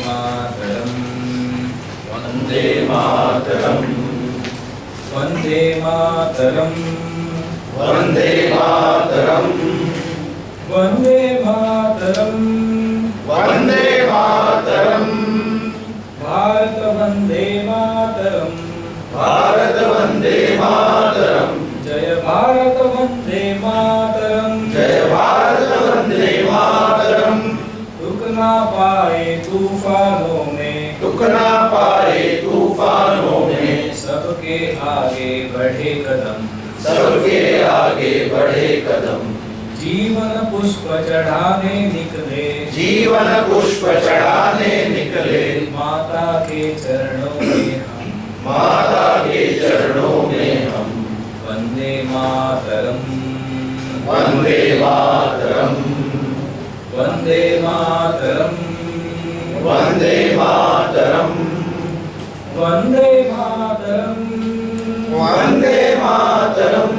मातरम वंदे मातरम वंदे मातरम वंदे मातरम वंदे मातरम वंदे मातरम भारत वंदे मातरम भारत वंदे मातरम जय भारत वंदे मातरम जय भारत वंदे मातरम रुक ना पाए तूफानों में रुक ना पाए तूफानों में सबके आगे बढ़े कदम सबके आगे बढ़े कदम जीवन पुष्प चढ़ाने निकले जीवन पुष्प चढ़ाने निकले माता के चरणों में हम माता के चरणों में हम वंदे मातरम वंदे मातरम वंदे मातरम वंदे मातरम वंदे मातरम वंदे मातरम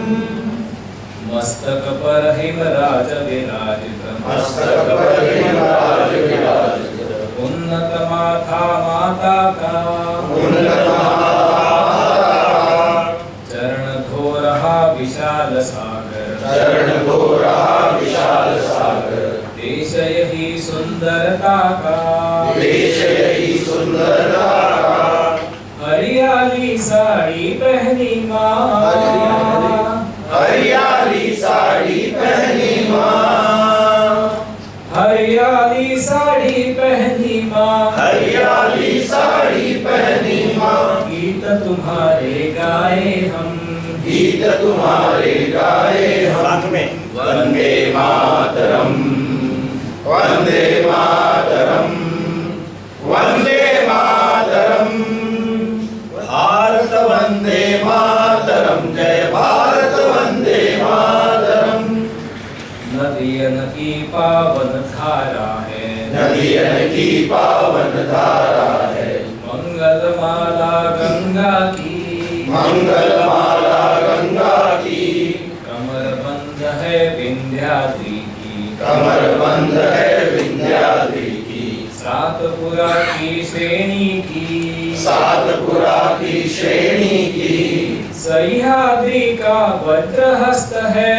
मस्तक पर हिमराज विराजित मस्तक पर हिमराज विराजित उन्नत माथा माता का उन्नत माता चरण धो रहा विशाल सागर चरण धो रहा विशाल सागर देश यही सुंदरता का देश यही सुंदरता का हरियाली साड़ी पहनी माँ हरियाली साड़ी पहनी माँ हरियाली साड़ी पहनी माँ हरियाली साड़ी पहनी माँ गीत तुम्हारे गाए हम गीत तुम्हारे गाए हम साथ में वंदे मातरम वंदे मातरम वंदे मातरम भारत वंदे मातरम जय भारत वंदे मातरम नदियन की पावन धारा है नदियन की पावन धारा है मंगल माला गंगा की मंगलमाला गंगा की कमर बंद है विंध्याद्री की कमर बंद है विंध्याद्री की सातपुरा की श्रेणी की सातपुरा की श्रेणी की सह्याद्री का वज्रहस्त है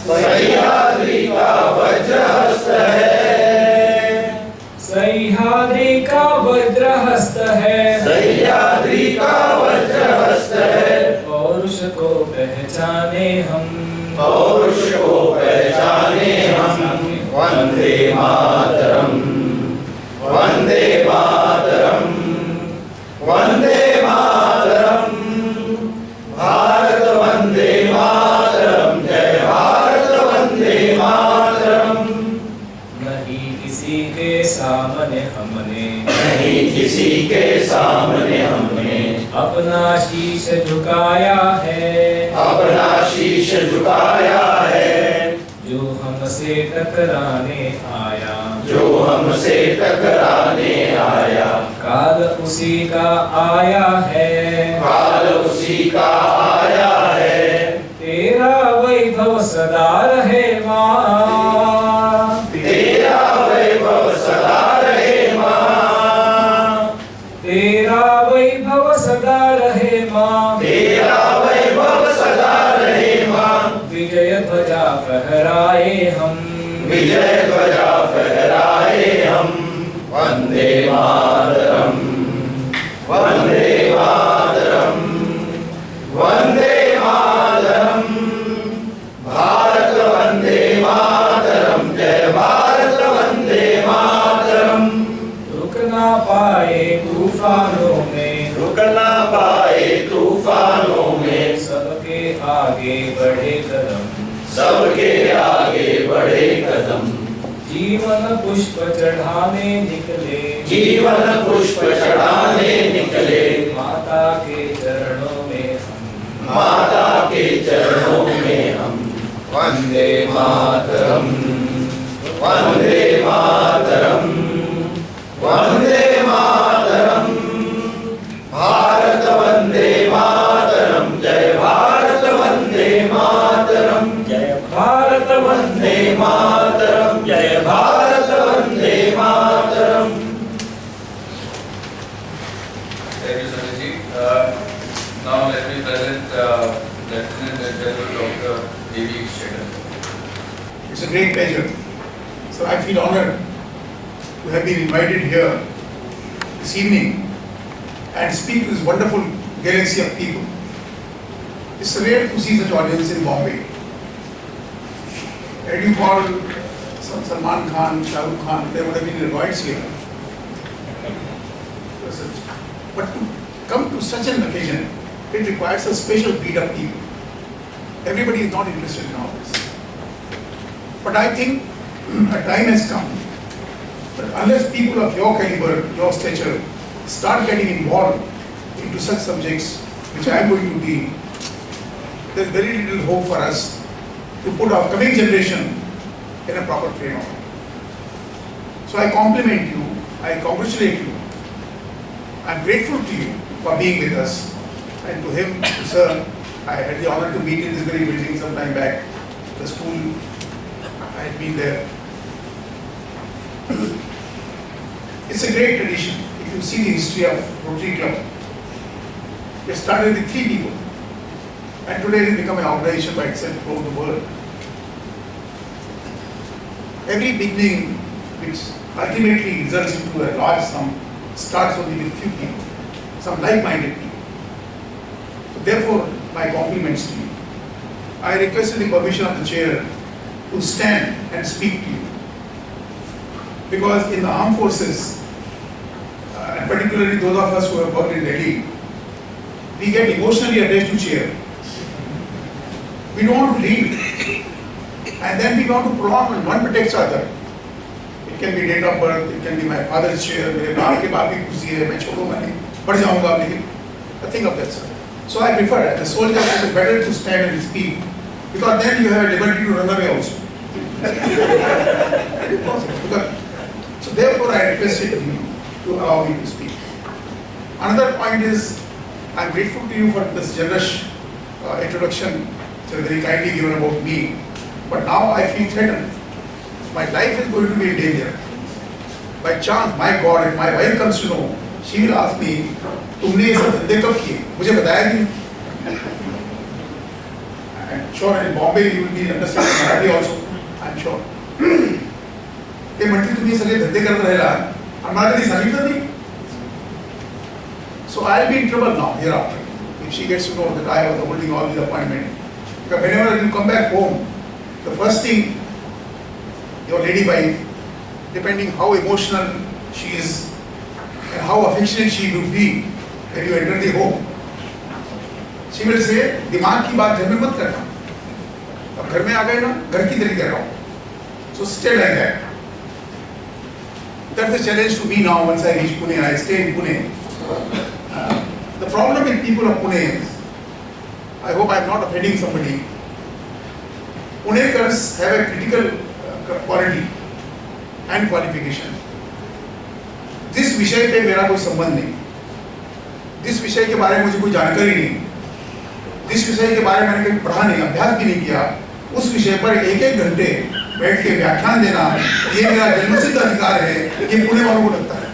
सह्याद्री का वज्रहस्त है सह्याद्री का वज्रहस्त है सह्याद्री का वज्रहस्त है पौरुष को पहचाने हम पौरुष को पहचाने हम वंदे मातरम वंदे मातरम वंदे मातरम भारत वंदे मातरम जय भारत वंदे मातरम नहीं किसी के सामने हमने नहीं किसी के सामने हमने अपना शीश झुकाया है अपना शीश झुकाया है जो हमसे टकराने आया जो हमसे टकराने आया काल उसी का आया है काल उसी का आया है तेरा वैभव सदा रहे माँ तेरा वैभव सदा रहे माँ तेरा वैभव सदा रहे माँ तेरा वैभव सदा रहे माँ विजय ध्वजा फहराए हम विजय ध्वजा फहराए हम वंदे मातरम वंदे मातरम वंदे मातरम भारत वंदे मातरम जय भारत वंदे मातरम रुक ना पाए तूफानों में रुक ना पाए तूफानों में सबके आगे बढ़े कदम सबके आगे बढ़े कदम जीवन पुष्प चढ़ाने निकले जीवन पुष्प चढ़ाने निकले माता के चरणों में हम माता के चरणों में हम वंदे मातरम वंदे मातरम वंदे मातरम भारत वंदे मातरम जय भारत वंदे मातरम जय भारत वंदे मातरम जय Bharat Vande Mataram Thank you, Sanjay. Now let me present Lieutenant General Dr. A.V. Shekatkar. It's a great pleasure. So I feel honored to have been invited here this evening and speak to this wonderful galaxy of people. It's rare to see such audience in Bombay. Had you called some Salman Khan, Shah Rukh Khan, there would have been a riot here. But to come to such an occasion, it requires a special breed of people. Everybody is not interested in all this. But I think a time has come that unless people of your caliber, your stature, start getting involved into such subjects which I am going to deal, there is very little hope for us to put our coming generation in a proper frame of mind. So I compliment you, I congratulate you, I am grateful to you for being with us, and to him, sir, I had the honor to meet in this very building some time back, the school, I had been there. It's a great tradition. If you see the history of Rotary Club, it started with 3 people, and today it has become an organization by itself throughout the world. Every beginning which ultimately results into a large sum starts only with few people, some like-minded people. So therefore, my compliments to you. I requested the permission of the chair to stand and speak to you. Because in the armed forces, and particularly those of us who have worked in Delhi, we get emotionally attached to chair. We don't want to leave it. And then we want to prolong and one protects the other. It can be date of birth, it can be my father's chair, मेरे बाप के बाप की कुर्सी है, मैं छोड़ूंगा नहीं, बढ़ जाऊंगा लेकिन nothing of that sort. So I prefer as a soldier it is better to stand and speak because then you have a liberty to run away also. That is possible. So therefore I requested you to allow me to speak. Another point is I am grateful to you for this generous introduction which was very kindly given about me. But now I feel threatened. My life is going to be in danger. By chance, my God, if my wife comes to know, she will ask me, तुमने ये सब धंधे कब किए? मुझे बताया नहीं. I'm sure in Bombay you will be understanding Marathi also. I'm sure. ये म्हणते तुम्ही सगळे धंदे करत राहिला, आणि मला कधी सांगितलं नाही. So I'll be in trouble now hereafter if she gets to know that I was holding all these appointments. Because whenever you come back home, the first thing, your lady wife, depending how emotional she is and how affectionate she will be when you enter the home, she will say, दिमाग की बात घर में मत करना. अब घर में आ गए ना, घर की तरह कर रहा हूँ. So stay like that. That's the challenge to me now once I reach Pune. I stay in Pune. The problem with people of Pune is, I hope I am not offending somebody. Punekars have a critical quality and qualification. जिस विषय पे मेरा कोई संबंध नहीं, जिस विषय के बारे में मुझे कोई जानकारी नहीं, जिस विषय के बारे में मैंने कभी पढ़ा नहीं, अभ्यास भी नहीं किया, उस विषय पर 1-1 घंटे बैठ के व्याख्यान देना, ये मेरा जन्मसिद्ध अधिकार है, ये पुणे वालों को लगता है.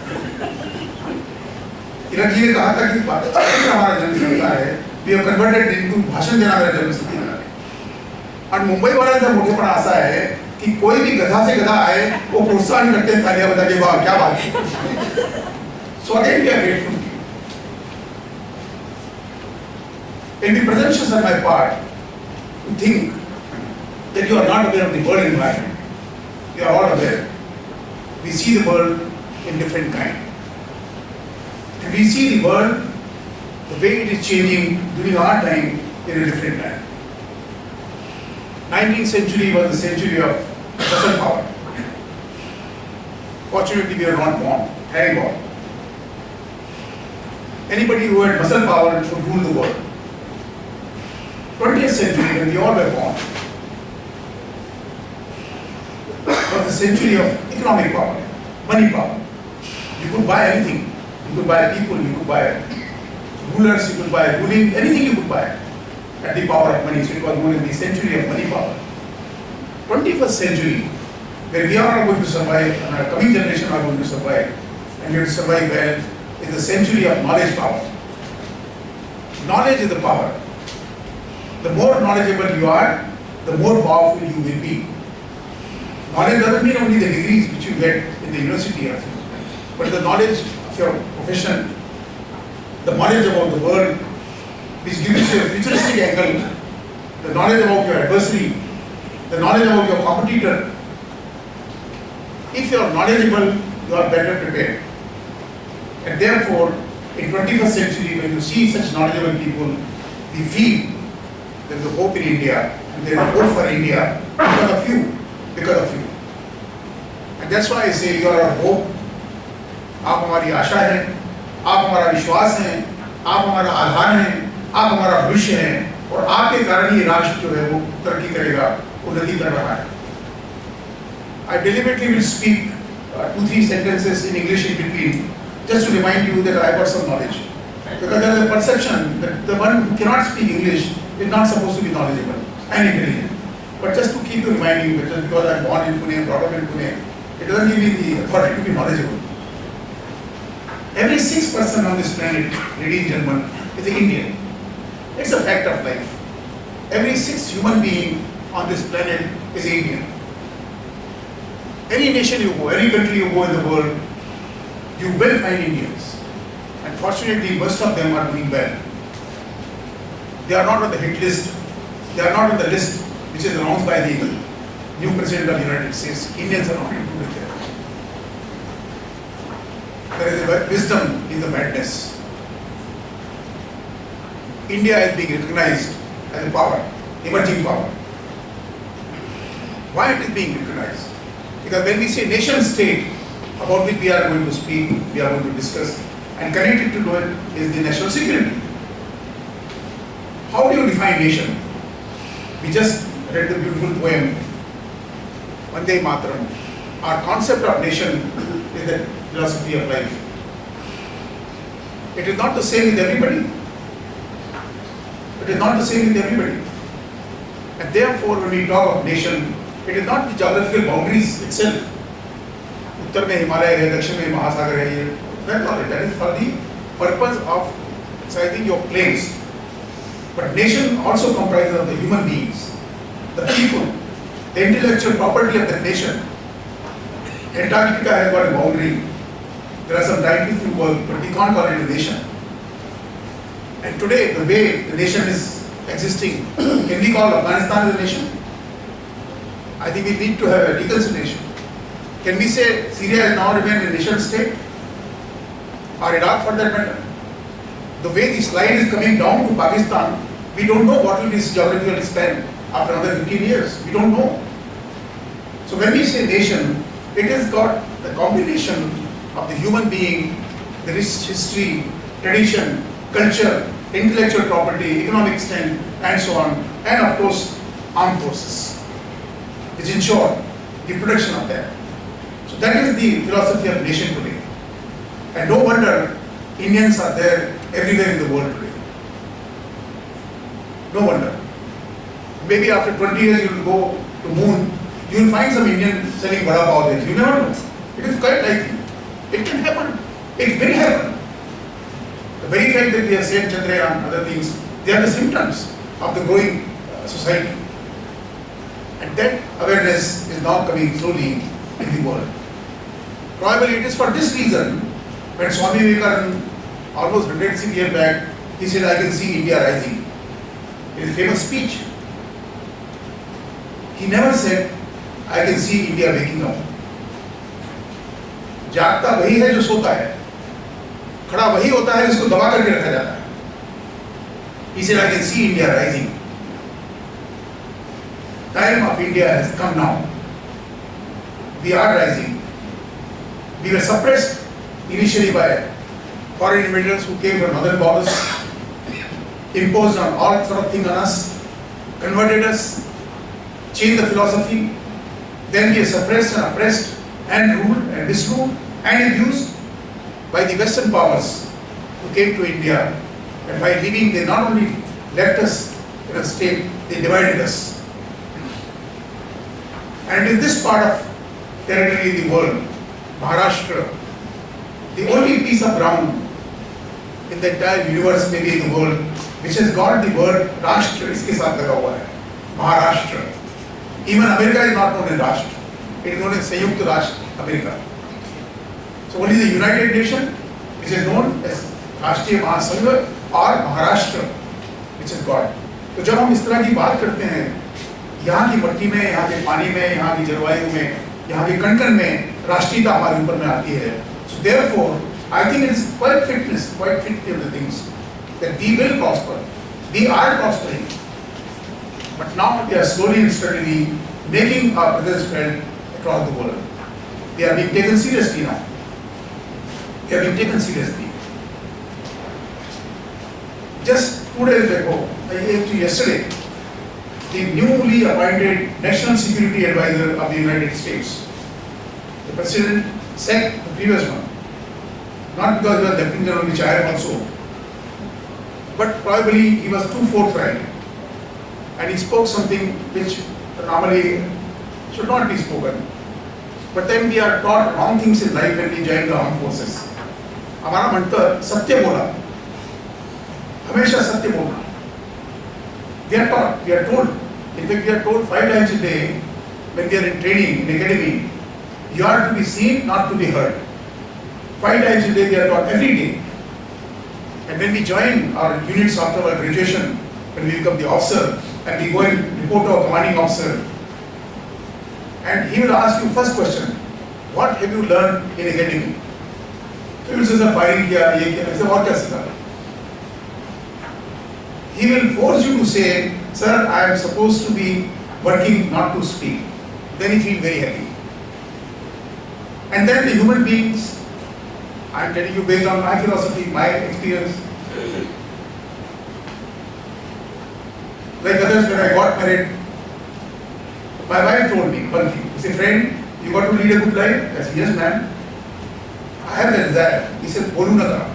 इरक जी ने कहा था कि हमारा जन्मसिद्ध अधिकार है, we have converted into भाषण देना मेरा जन्मसिद्ध अधिकार है. और मुंबई वाला मोठेपणा असा है कि कोई भी गधा से गधा आए वो प्रोत्साहन करते हैं तालियां बजा के, वाह क्या बात है. So again we are grateful. It will be presumptuous on my part to think that you are not aware of the world environment. You are all aware. We see the world in different kind. And we see the world the way it is changing during our time in a different time. 19th century was the century of muscle power. Fortunately, we are not born, thank God. Anybody who had muscle power should rule the world. 20th century, when we all were born, was the century of economic power, money power. You could buy anything. You could buy people, you could buy rulers, you could buy ruling, anything you could buy. At the power of money, so it was known as the century of money power. 21st century, where we are not going to survive, and our coming generation are going to survive, and we have to survive well, is the century of knowledge power. Knowledge is the power. The more knowledgeable you are, the more powerful you will be. Knowledge doesn't mean only the degrees which you get in the university, but the knowledge of your profession, the knowledge about the world, which gives you a futuristic angle, the knowledge about your adversary, the knowledge about your competitor. If you are knowledgeable, you are better prepared. And therefore, in 21st century, when you see such knowledgeable people, we feel there is a hope in India, and there is a hope for India because of you, because of you. And that's why I say you are our hope. आप हमारी आशा हैं, आप हमारा विश्वास हैं, आप हमारा आधार हैं, आप हमारा भविष्य हैं, और आपके कारण ये राष्ट्र जो है वो तरक्की करेगा, उन्नति कर रहा है. I deliberately will speak 2-3 sentences in English in between, just to remind you that I have got some knowledge. Because there is a perception that the one who cannot speak English is not supposed to be knowledgeable and intelligent. But just to keep you reminding you, just because I am born in Pune, brought up in Pune, it doesn't give me the authority to be knowledgeable. Every 6th person on this planet, ladies and gentlemen, is an Indian. It's a fact of life. Every 6th human being on this planet is Indian. Any nation you go, any country you go in the world, you will find Indians. And fortunately, most of them are doing well. They are not on the hit list. They are not on the list which is announced by the new President of the United States. Indians are not included there. There is a wisdom in the madness. India is being recognized as a power, emerging power. Why it is being recognized? Because when we say nation state, about which we are going to speak, we are going to discuss, and connected to it is the national security. How do you define nation? We just read the beautiful poem, Vande Mataram. Our concept of nation is the philosophy of life. It is not the same with everybody. It is not the same with everybody. And therefore, when we talk of nation, it is not the geographical boundaries itself. उत्तर में हिमालय है, दक्षिण में महासागर है, ये that's not it. That is for the purpose of exercising your claims. But nation also comprises of the human beings, the people, the intellectual property of the nation. Antarctica has got a boundary. There are some titles to work, but we can't call it a nation. And today, the way the nation is existing, can we call Afghanistan as a nation? I think we need to have a reconciliation. Can we say Syria has now remained a nation state? Or Iraq for that matter? The way the slide is coming down to Pakistan, we don't know what will be its geographical span after another 15 years. We don't know. So when we say nation, it has got the combination of the human being, the rich history, tradition, culture, intellectual property, economic strength, and so on, and of course, armed forces, which ensure the protection of that. So that is the philosophy of nation today. And no wonder Indians are there everywhere in the world today. No wonder. Maybe after 20 years you will go to moon, you will find some Indian selling vada pav there. You never know. It is quite likely. It can happen. It will happen. The very fact that we have said Chandrayaan and other things, they are the symptoms of the growing society. And that awareness is now coming slowly in the world. Probably it is for this reason when Swami Vivekananda, almost 106 years back, he said, I can see India rising. In his famous speech, he never said, I can see India waking up. जागता वही है जो सोता है, खड़ा वही होता है जिसको दबा करके रखा जाता है. He said, I can see India rising. Time of India has come now. We are rising. We were suppressed initially by foreign invaders who came from northern borders, imposed on all sort of things on us, converted us, changed the philosophy. Then we are suppressed and oppressed and ruled and misruled and abused by the Western powers who came to India. And by leaving, they not only left us in a state, they divided us. And in this part of territory in the world, Maharashtra, the only piece of ground in the entire universe, maybe in the world, which has got the word Rashtra इसके साथ लगा हुआ है, Maharashtra. Even America is not known as Rashtra. It is known as संयुक्त राष्ट्र America. So only the United Nations, which is known as राष्ट्रीय महासंघ और महाराष्ट्र, which is God. तो जब हम इस तरह की बात करते हैं, यहाँ की मट्टी में, यहाँ के पानी में, यहाँ की जलवायु में, यहाँ के कण-कण में राष्ट्रीयता हमारे ऊपर में आती है. So therefore, I think it is quite fit of the things that we will prosper. We are prospering, but now we are slowly and steadily making our presence felt across the world. We are being taken seriously now. We are being taken seriously. Just 2 days ago, yesterday, the newly appointed National Security Advisor of the United States, the President said the previous one, not because he was Lieutenant General, which I am also, but probably he was too forthright, and he spoke something which normally should not be spoken. But then we are taught wrong things in life when we join the armed forces. हमारा मंत्र सत्य बोला, हमेशा सत्य बोलना. We are taught, we are told. In fact, we are told 5 times a day when we are in training in academy. You are to be seen, not to be heard. 5 times a day we are taught, every day. And when we join our units after our graduation, when we become the officer, and we go and report to our commanding officer, and he will ask you first question, what have you learned in academy? So you will say, sir, firing kiya, ye kiya. I say, what kya sikha? He will force you to say, sir, I am supposed to be working, not to speak. Then you feel very happy. And then the human beings, I am telling you based on my philosophy, my experience. Like others, when I got married, my wife told me one thing. She said, friend, you got to lead a good life? I said, yes, ma'am. I have that desire. He said, bolu na kara.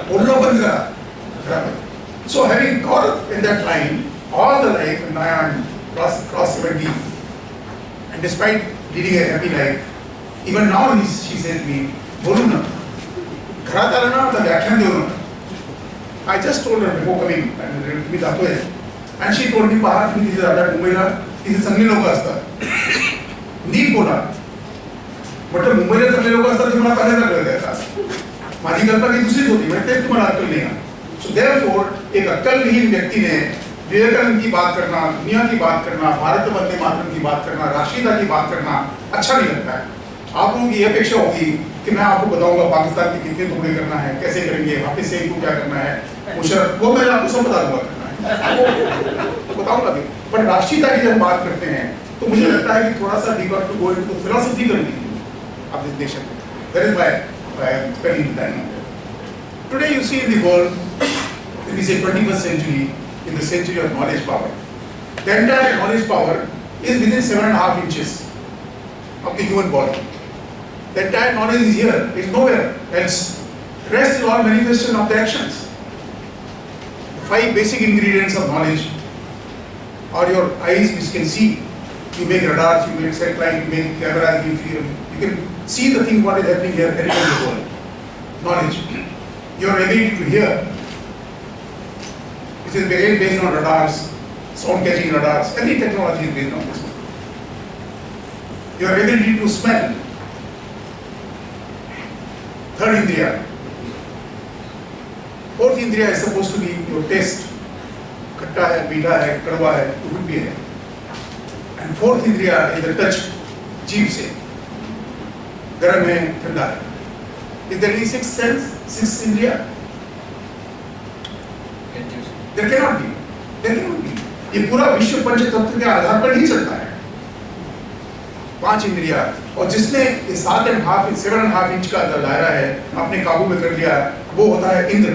Bolno band kara. So having got up in that line all the life, and I am cross 70, and despite leading a happy life, even now she says to me, bolu na. Khara tara na, the vyakhan deo na. I just told her before coming, and she told me, Pahat, this is Mumbai, this is Sangli Loka Asta. Neat bola. But Mumbai Sangli Loka Asta, you must have done that. माझी कल्पना की दूसरी होती है, मैं तुम्हारा अक्कल नहीं है. So therefore, एक अक्कलहीन व्यक्ति ने विवेकानंद की बात करना, दुनिया की बात करना, भारत वंदे मातरम की बात करना, राष्ट्रीयता की बात करना अच्छा नहीं लगता है. आप लोगों की ये अपेक्षा होगी कि मैं आपको बताऊंगा पाकिस्तान के कितने टुकड़े करना है, कैसे करेंगे, हाफिज सईद को क्या करना है, मुशर्रफ, वो मैं आपको सब बता दूंगा करना है, तो बताऊंगा भी. पर राष्ट्रीयता की जब बात करते हैं, तो मुझे लगता है कि थोड़ा सा we got to go into philosophy करनी है of this nation. That is why I am spending time on that. Today you see in the world, when we say 21st century, in the century of knowledge power, the entire knowledge power is within 7.5 inches of the human body. The entire knowledge is here, it is nowhere else. The rest is all manifestation of the actions. The 5 basic ingredients of knowledge are your eyes, which can see. You make radars, you make satellite, you make cameras, you can see the thing what is happening here anywhere in the world. Knowledge. Your ability to hear, which is again based on radars, sound catching radars. Every technology is based on this one. Your ability to smell. Third indriya. Fourth indriya is supposed to be your taste. खट्टा है, मीठा है, कड़वा है, कुछ भी है. And fourth indriya is the touch, जीभ से. गर्म है, ठंडा है. Is there any sixth sense, sixth indriya? There cannot be. There cannot be. ये पूरा विश्व पंच तत्व के आधार पर ही चलता है. 5 इंद्रिया, और जिसने 7.5 इंच का दायरा है अपने काबू में कर लिया, वो होता है Indra.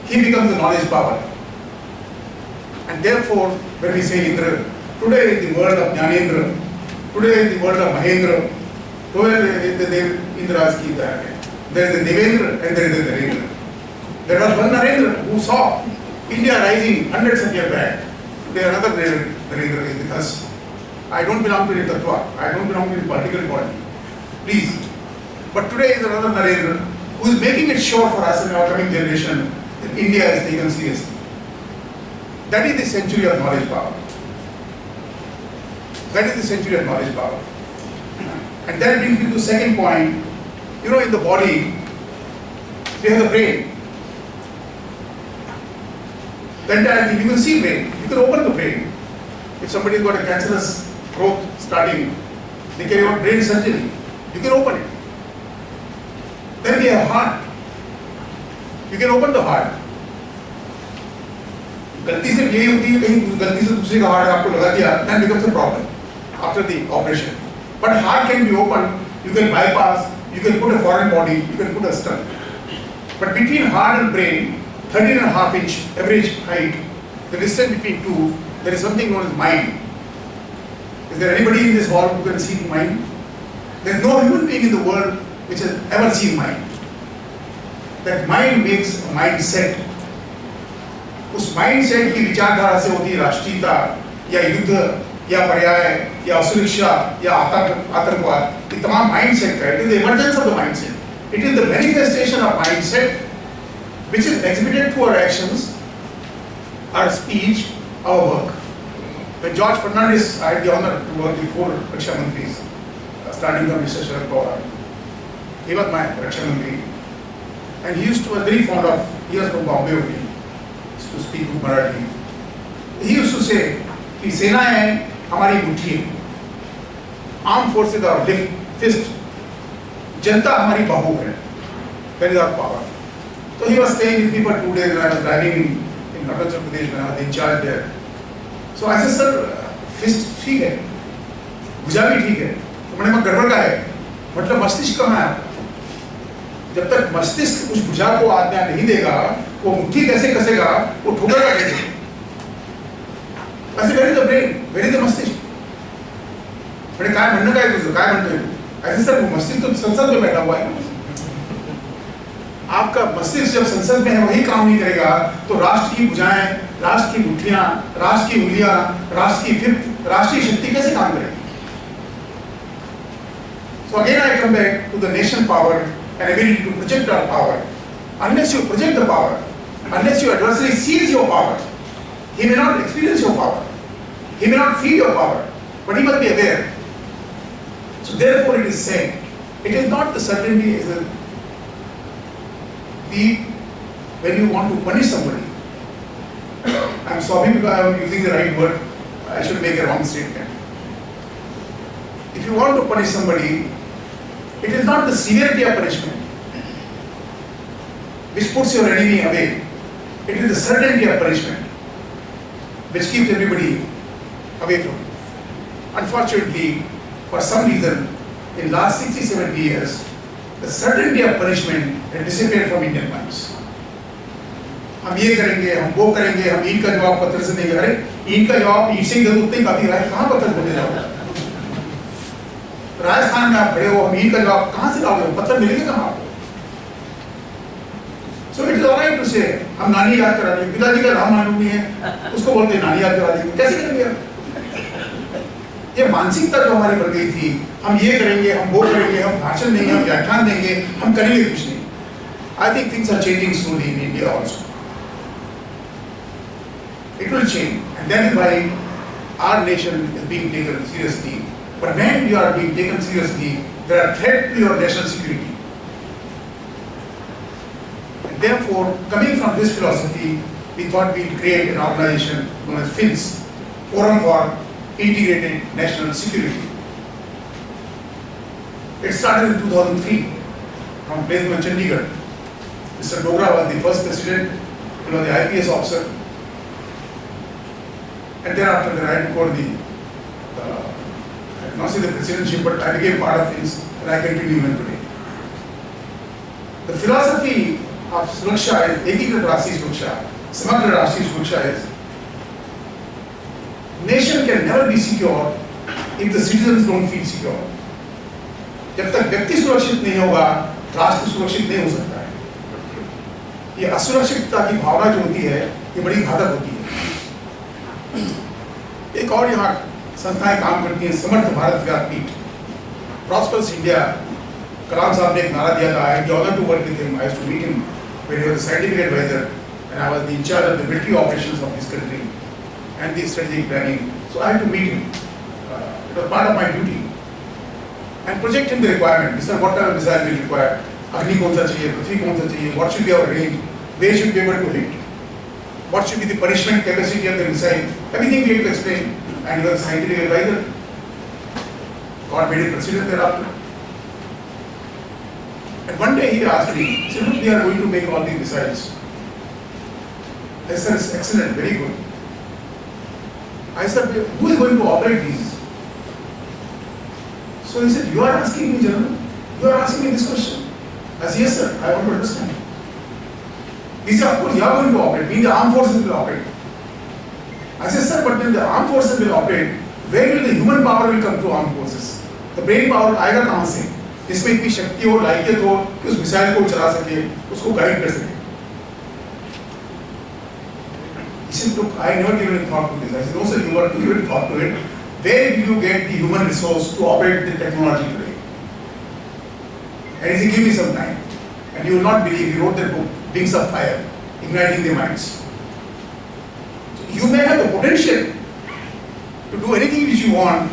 He becomes the knowledge power. And therefore, when we say Indra, today in the world of Jnanendra, today in the world of Mahendra, today the Indras ki there is the Devendra and there is the Narendra. There was one Narendra who saw India rising hundreds of years back. Today another Narendra is with us. I don't belong to the Tattva. I don't belong to the political body. Please, But today is another Narendra who is making it sure for us in our coming generation that India is taken seriously. That is the century of knowledge power. That is the century of knowledge power. And that brings me to the second point. You know, in the body, we have the brain. The entire thing, you can see brain. You can open the brain. If somebody has got a cancerous growth starting, they carry out brain surgery. You can open it. Then we have heart. You can open the heart. गलती से यही होती है, कहीं गलती से दूसरे का हार्ट आपको लगा दिया, then becomes a problem after the operation. But heart can be opened. You can bypass. You can put a foreign body. You can put a stent. But between heart and brain, 13.5 inch average height, the distance between two, there is something known as mind. Is there anybody in this hall who can see mind? There is no human being in the world which has ever seen mind. That mind makes a mindset. उस mindset की विचारधारा से होती है राष्ट्रीयता या युद्ध या पर्याय या असुरक्षा या आतंकवाद, ये तमाम माइंडसेट का, it is the emergence of the mindset. It is the manifestation of mindset which is exhibited through our actions, our speech, our work. When George Fernandez, I had the honor to work with 4 Raksha Mantris, starting from Mr. Sharad Pawar. He was my Raksha Mantri. And he used to be very fond of, he was from Bombay only, to speak with Marathi. He used to say, कि सेनाएं हमारी मुट्ठी है, armed forces are fist, जनता हमारी बाहु है, that is our power. So he was staying with me for 2 days when I was driving in Arunachal Pradesh when I was in charge there. So I said, sir, fist ठीक है, भुजा भी ठीक है, तो मैंने कहा गड़बड़ का है, मतलब मस्तिष्क कहाँ है? जब तक मस्तिष्क उस भुजा को आज्ञा नहीं देगा, वो मुट्ठी कैसे कसेगा, वो ठोकेगा कैसे? ऐसे very the brain, very the मस्तिष्क. मैंने कहा म्हणणं काय तुझं, काय म्हणतोय? ऐसे सर वो मस्तिष्क तो संसद में बैठा हुआ है. आपका मस्तिष्क जब संसद में है वही काम नहीं करेगा, तो राष्ट्र की भुजाएं, राष्ट्र की मुट्ठियां, राष्ट्र की उंगलियां, राष्ट्र की फिर राष्ट्रीय शक्ति कैसे काम करेगी? So again I come back to the nation power and ability to project our power. Unless you project the power, unless your adversary sees your power, he may not experience your power, he may not feel your power, but he must be aware. So therefore it is said, it is not the certainty, is when you want to punish somebody. I am sorry because I am using the right word, I should make a wrong statement. If you want to punish somebody, it is not the severity of punishment which puts your enemy away. It is the certainty of punishment which keeps everybody away from it. Unfortunately, for some reason, in last 60-70 years, the certainty of punishment has disappeared from Indian minds. हम ये करेंगे, हम वो करेंगे, हम ईद का जवाब पत्र से देंगे. अरे ईद का जवाब ईद से ही दे दो, उतने काफी है, कहाँ पत्र देने जाओगे? राजस्थान में आप खड़े हो, हम ईद का जवाब कहाँ से लाओगे? पत्र मिलेंगे कहाँ आपको? So it is alright to say, हम नानी याद करा देंगे, पिताजी का रामनवमी है, उसको बोलते हैं नानी याद करा देंगे. कैसे करेंगे आप? ये मानसिकता जो हमारी बढ़ गई थी, हम ये करेंगे, हम वो करेंगे, हम भाषण देंगे, हम व्याख्यान देंगे, हम करेंगे कुछ नहीं. I think things are changing slowly in India also. It will change, and that is why our nation is being taken seriously. But when you are being taken seriously, there are threats to your national security. And therefore, coming from this philosophy, we thought we would create an organization known as FINS, Forum for Integrated National Security. It started in 2003 from place in Chandigarh. Mr. Dogra was the first president, he was the IPS officer. And thereafter, then I took over not say the presidency, but I became part of FINS and I continue even today. The philosophy of Suraksha is Ekikat Rashtriya Suraksha, Samagra Rashtriya Suraksha is nation can never be secure if the citizens don't feel secure. जब तक व्यक्ति सुरक्षित नहीं होगा, राष्ट्र सुरक्षित नहीं हो सकता है. ये असुरक्षितता की भावना जो होती है, ये बड़ी घातक होती है. एक और यहाँ संस्थाएं काम करती हैं, समर्थ Bharat व्यापीठ, prosperous India Kalam Sahab ने एक नारा दिया था, I had the honor to work with him. I used to meet him when he was a scientific advisor, and I was in charge of the military operations of this country and the strategic planning. So I had to meet him. It was part of my duty. And project him the requirement. This is what type of missile we require. Agni kaun sa chahiye, Prithvi kaun sa chahiye, what should be our range, where should be able to hit, what should be the punishment capacity of the missile. Everything we had to explain. And he was a scientific advisor. God made him president thereafter. And one day he asked me, he said, look, we are going to make all these missiles. I said, it's excellent, very good. I said, who is going to operate these? So he said, you are asking me, General? You are asking me this question? I said, yes, sir, I want to understand. He said, of course, you are going to operate, meaning the armed forces will operate. I said, sir, but when the armed forces will operate, where will the human power will come to armed forces? The brain power आएगा कहाँ से? जिसमें इतनी शक्ति हो, लायकियत हो कि उस मिसाइल को चला सके, उसको गाइड कर सके. He said, look, I never given a thought to this. I said, no, sir, you are given thought to it. Where will you get the human resource to operate the technology today? And he said, give me some time. And you will not believe, he wrote that book, Wings of Fire, Igniting the Minds. So you may have the potential to do anything which you want,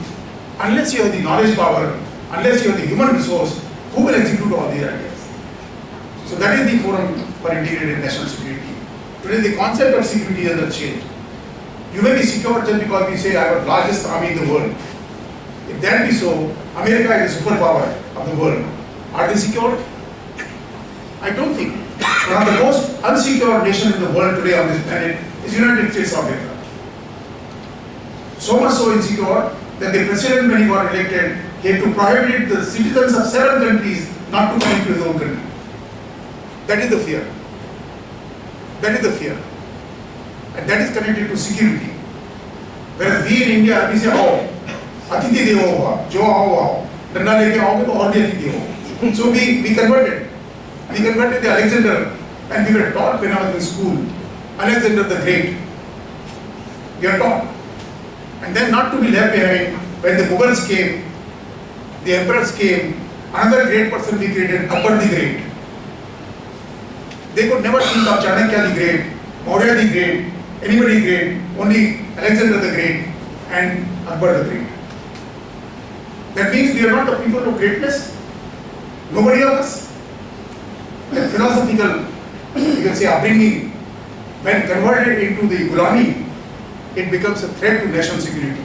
unless you have the knowledge power, unless you have the human resource, who will execute all these ideas? So that is the forum for integrated national security. Today the concept of security has not changed. You may be secure just because we say I have the largest army in the world. If that be so, America is a superpower of the world. Are they secure? I don't think. One of the most unsecure nations in the world today on this planet is United States of America. So much so insecure that the president, when he got elected, he had to prohibit the citizens of 7 countries not to come into his own country. That is the fear. That is the fear. And that is connected to security. Whereas we in India, we say, oh, Atithi Devo Bhava, Jo Ao, Danda Leke Aoge, to aur bhi Atithi ho. So we converted. We converted the Alexander, and we were taught when I was in school, Alexander the Great. We are taught. And then not to be left behind, when the Mughals came, the emperors came, another great person we created, Akbar the Great. They could never think of Chanakya the Great, Maurya the Great, anybody great, only Alexander the Great and Akbar the Great. That means we are not the people of greatness. Nobody of us. The philosophical, you can say, upbringing, when converted into the Gulami, it becomes a threat to national security.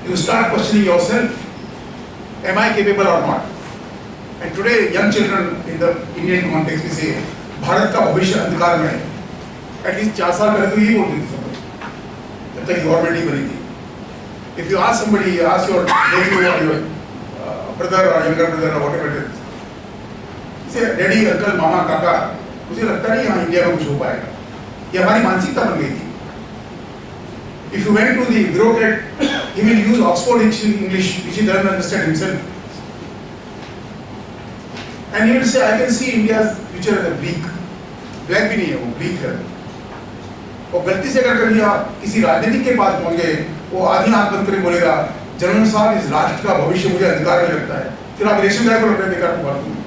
You start questioning yourself, am I capable or not? And today, young children in the Indian context, we say, Bharat ka bhavishya andhikar mein hai. At least 4 साल पहले तो यही बोलते थे सब, जब तक government नहीं बनी थी. If you ask somebody, ask your daddy or your brother or younger brother or whatever it is, say daddy, uncle, mama, kaka, मुझे लगता नहीं यहाँ इंडिया में कुछ हो पाएगा. ये हमारी मानसिकता बन गई थी. If you went to the bureaucrat, he will use Oxford English, which he doesn't understand himself. And he will say, I can see India's future as a bleak. Black भी नहीं है वो, bleak है. और गलती से अगर कभी आप किसी राजनीतिक के पास पहुंच गए, वो आधी आंख बंद करके बोलेगा, जनरल साहब इस राष्ट्र का भविष्य मुझे अंधकार में लगता है. फिर आप इलेक्शन जाकर अपने बेकार को बात करें.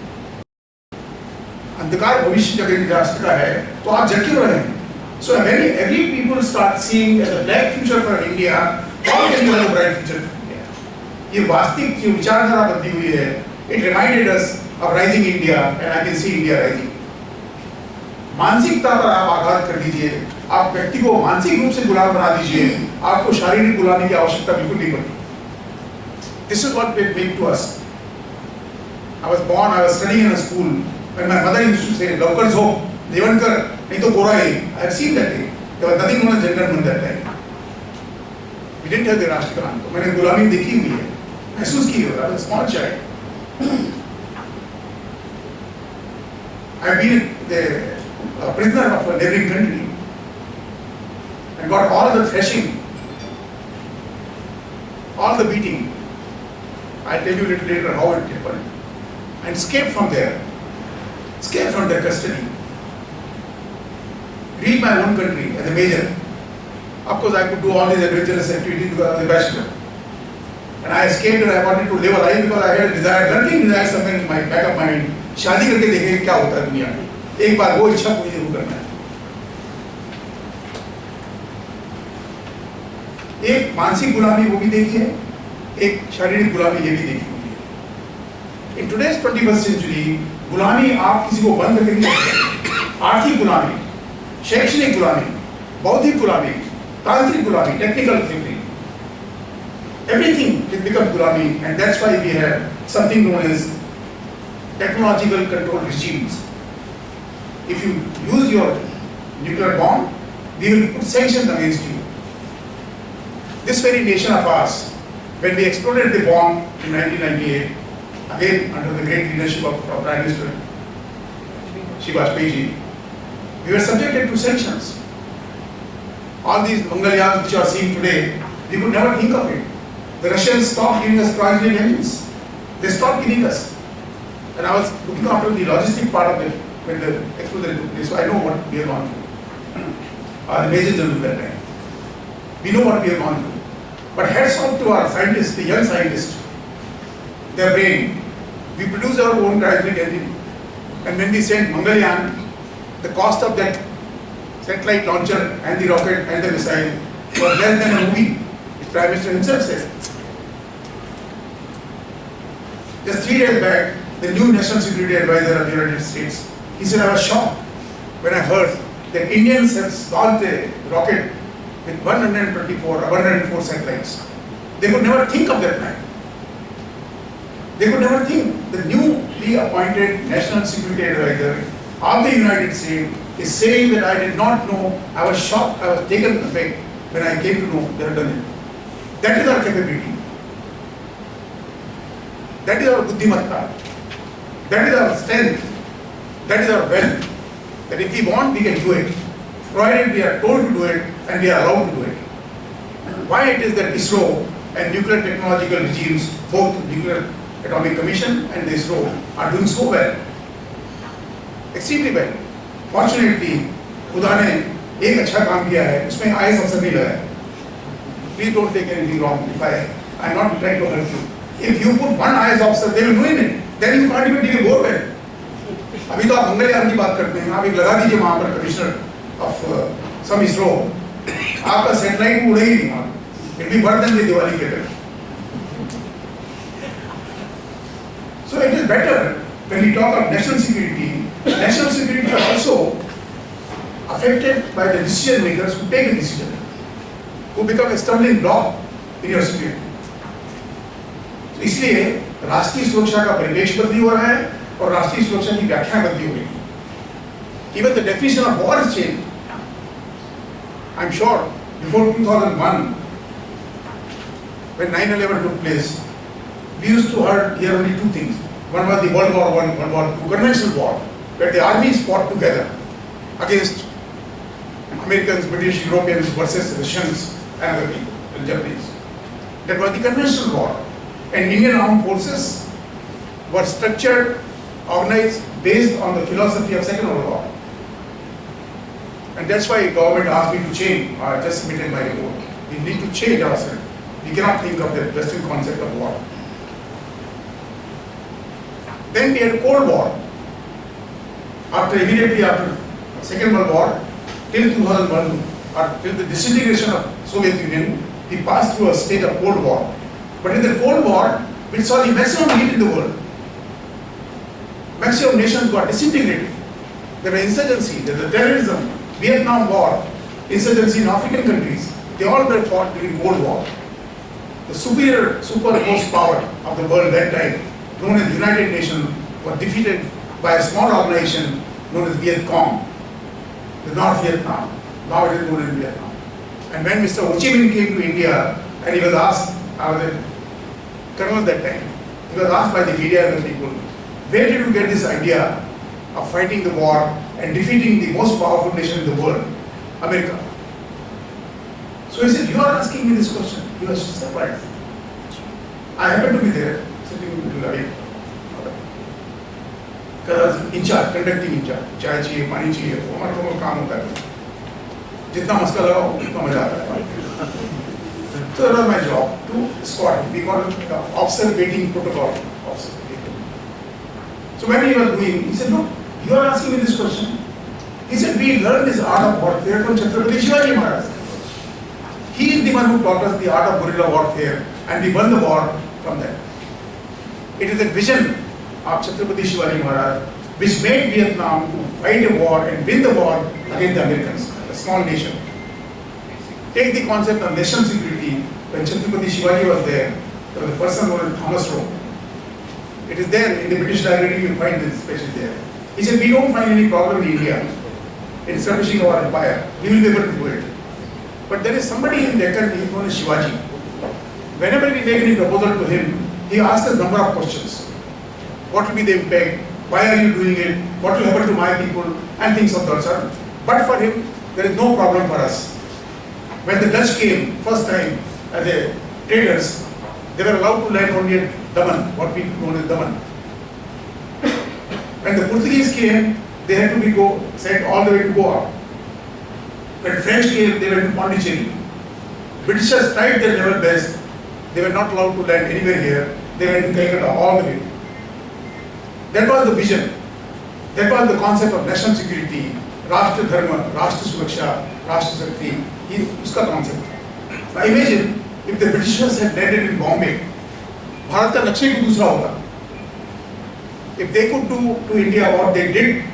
अंधकार भविष्य जब राष्ट्र का है, तो आप जग क्यों रहे हैं? So when every people start seeing as a black future for India, how can you have a bright future for India? ये वास्तविक जो विचारधारा बदली हुई है, it reminded us of rising India, and I can see India rising. मानसिकता पर आप आघात कर दीजिए, आप व्यक्ति को मानसिक रूप से गुलाम बना दीजिए, आपको शारीरिक गुलामी की आवश्यकता बिल्कुल नहीं पड़ती. This is what they make to us. I was born, I was studying in a school, when my mother used to say, "लवकर सो, लेवन कर, नहीं तो गोरा है." I have seen that day. There was nothing known as gentleman that time. We didn't have the राष्ट्रगान. तो मैंने गुलामी देखी हुई है, महसूस की है. I was a small child. I have been a prisoner of a neighboring country and got all the thrashing, all the beating. I'll tell you a little later how it happened. And escaped from there, escaped from their custody. Reach my own country as a major. Of course, I could do all these adventurous activities because I was a bachelor. and I escaped and I wanted to live a life because I had a desire, lurking desire somewhere in my back of mind. शादी करके देखेंगे क्या होता है दुनिया में, एक बार वो इच्छा पूरी जरूर करना है. एक मानसिक गुलामी वो भी देखी है, एक शारीरिक गुलामी ये भी देखी हुई है. In today's 21st century, गुलामी आप किसी को बंद करके नहीं सकते. आर्थिक गुलामी, शैक्षणिक गुलामी, बौद्धिक गुलामी, तांत्रिक गुलामी, technical thinking, everything will become gulami, and that's why we have something known as technological control regimes. If you use your nuclear bomb, we will put sanctions against you. This very nation of ours, when we exploded the bomb in 1998, again under the great leadership of Prime Minister Sewa International, we were subjected to sanctions. All these Mangalyans which you are seeing today, we could never think of it. The Russians stopped giving us cryogenic engines. They stopped giving us. And I was looking after the logistic part of it when the explosion took place, so I know what we have gone through. The Major General that time. We know what we have gone through. But hats off to our scientists, the young scientists, their brain. We produce our own cryogenic engine. And when we sent Mangalyaan, the cost of that satellite launcher and the rocket and the missile was less than a movie. The Prime Minister himself said. Just 3 days back, the new National Security Advisor of the United States, he said, I was shocked when I heard that Indians have launched a rocket with 104 satellites. They could never think of that plan. They could never think. The newly appointed National Security Advisor of the United States is saying that I did not know. I was shocked, I was taken aback when I came to know they have done it. That is our capability. That is our buddhimatta. That is our strength. That is our wealth. That if we want, we can do it. Provided we are told to do it and we are allowed to do it. Why it is that ISRO and nuclear technological regimes, both Nuclear Atomic Commission and the ISRO, are doing so well, extremely well. Fortunately, खुदा ने एक अच्छा काम किया है, उसमें IAS अफसर नहीं लगा. Please don't take anything wrong if I am not trying to hurt you. If you put one IAS officer, they will ruin it. Then you can't even dig a borewell. अभी तो आप मंगलयान की बात करते हैं, आप एक लगा दीजिए वहाँ पर कमिश्नर ऑफ सम ISRO, आपका सैटेलाइट उड़े ही नहीं वहाँ. It will be worse than the Diwali cracker. So it is better when we talk of national security. National security is also affected by the decision makers who take a decision, who become a stumbling block in your security. So इसलिए राष्ट्रीय सुरक्षा का परिवेश बदली हो रहा है और राष्ट्रीय सुरक्षा की व्याख्या बदली हो रही है. Even the definition of war has changed. I'm sure before 2001, when 9/11 took place, we used to hear only two things. One was the World War I, World War II, conventional war, where the armies fought together against Americans, British, Europeans versus Russians and other people, and Japanese. That was the conventional war. And Indian armed forces were structured, organized, based on the philosophy of Second World War. And that's why government asked me to change, I just submitted my report. We need to change ourselves. We cannot think of the Western concept of war. Then we had Cold War. Immediately after Second World War, till 2001, or till the disintegration of Soviet Union, we passed through a state of Cold War. But in the Cold War, we saw the maximum heat in the world. Maximum nations got disintegrated. There was insurgency, there was terrorism, Vietnam War, insurgency in African countries. They all were fought during Cold War. The superimposed power of the world that time, known as United Nations, was defeated by a small organization known as Viet Cong, the North Vietnam. Now it is known as Vietnam. And when Mr. Ho Chi Minh came to India and he was asked, I was a colonel that time, he was asked by the media and the people, where did you get this idea of fighting the war and defeating the most powerful nation in the world, America? So he said, you are asking me this question. He was surprised. I happened to be there, sitting in the lobby. In charge, conducting in charge. चाय चाहिए, पानी चाहिए, वो हमारा काम होता है. जितना मस्का लगाओ, उतना मजा आता है. So that was my job to escort him. We call it officer waiting protocol. Officer waiting. So when he was doing, he said, look, you are asking me this question. He said, we learned this art of warfare from Chhatrapati Shivaji Maharaj. He is the one who taught us the art of guerrilla warfare, and we won the war from that. It is a vision of Chhatrapati Shivaji Maharaj which made Vietnam to fight a war and win the war against the Americans, a small nation. Take the concept of national security. When Chhatrapati Shivaji was there was a person known as Thomas Rowe. It is there in the British Library, you will find this especially there. He said, we don't find any problem in India in establishing our empire. We will be able to do it. But there is somebody in Deccan known as Shivaji. Whenever we make any proposal to him, he asks us a number of questions. What will be the impact? Why are you doing it? What will happen to my people? And things of that sort. But for him, there is no problem for us. When the Dutch came first time as a traders, they were allowed to land only at Daman, what we know as Daman. When the Portuguese came, they had to be sent all the way to Goa. When French came, they went to Pondicherry. Britishers tried their level best. They were not allowed to land anywhere here. They went to Calcutta all the way. That was the vision. That was the concept of national security, Rashtra Dharma, Rashtra Suraksha, Rashtra Shakti. Uska concept. Now imagine if the Britishers had landed in Bombay, Bharat ka lakshay bhi dusra hoga. If they could do to India what they did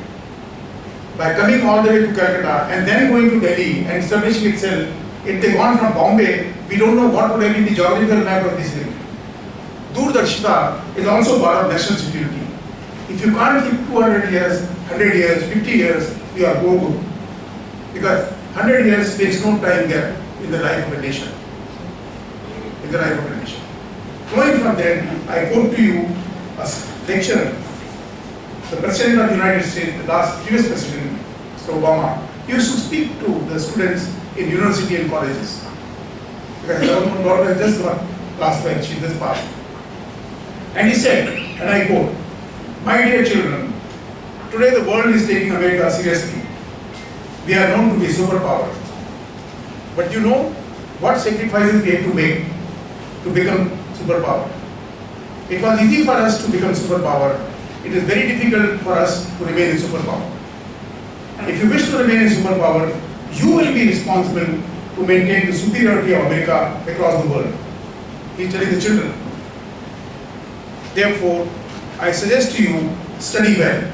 by coming all the way to Calcutta and then going to Delhi and establishing itself, if they gone from Bombay, we don't know what would have been the geographical map of this region. Doordarshita is also part of national security. If you can't keep 200 years, 100 years, 50 years, you are go good. Because 100 years makes no time gap in the life of a nation. In the life of a nation. Going from there, I quote to you a lecture. The President of the United States, the previous President, Mr. Obama, used to speak to the students in university and colleges. Because the daughter has just got last time, she just passed. And he said, and I quote, my dear children, today the world is taking America seriously. We are known to be superpower. But you know what sacrifices we had to make to become superpower? It was easy for us to become superpower. It is very difficult for us to remain a superpower. If you wish to remain a superpower, you will be responsible to maintain the superiority of America across the world. He is telling the children. Therefore, I suggest to you, study well,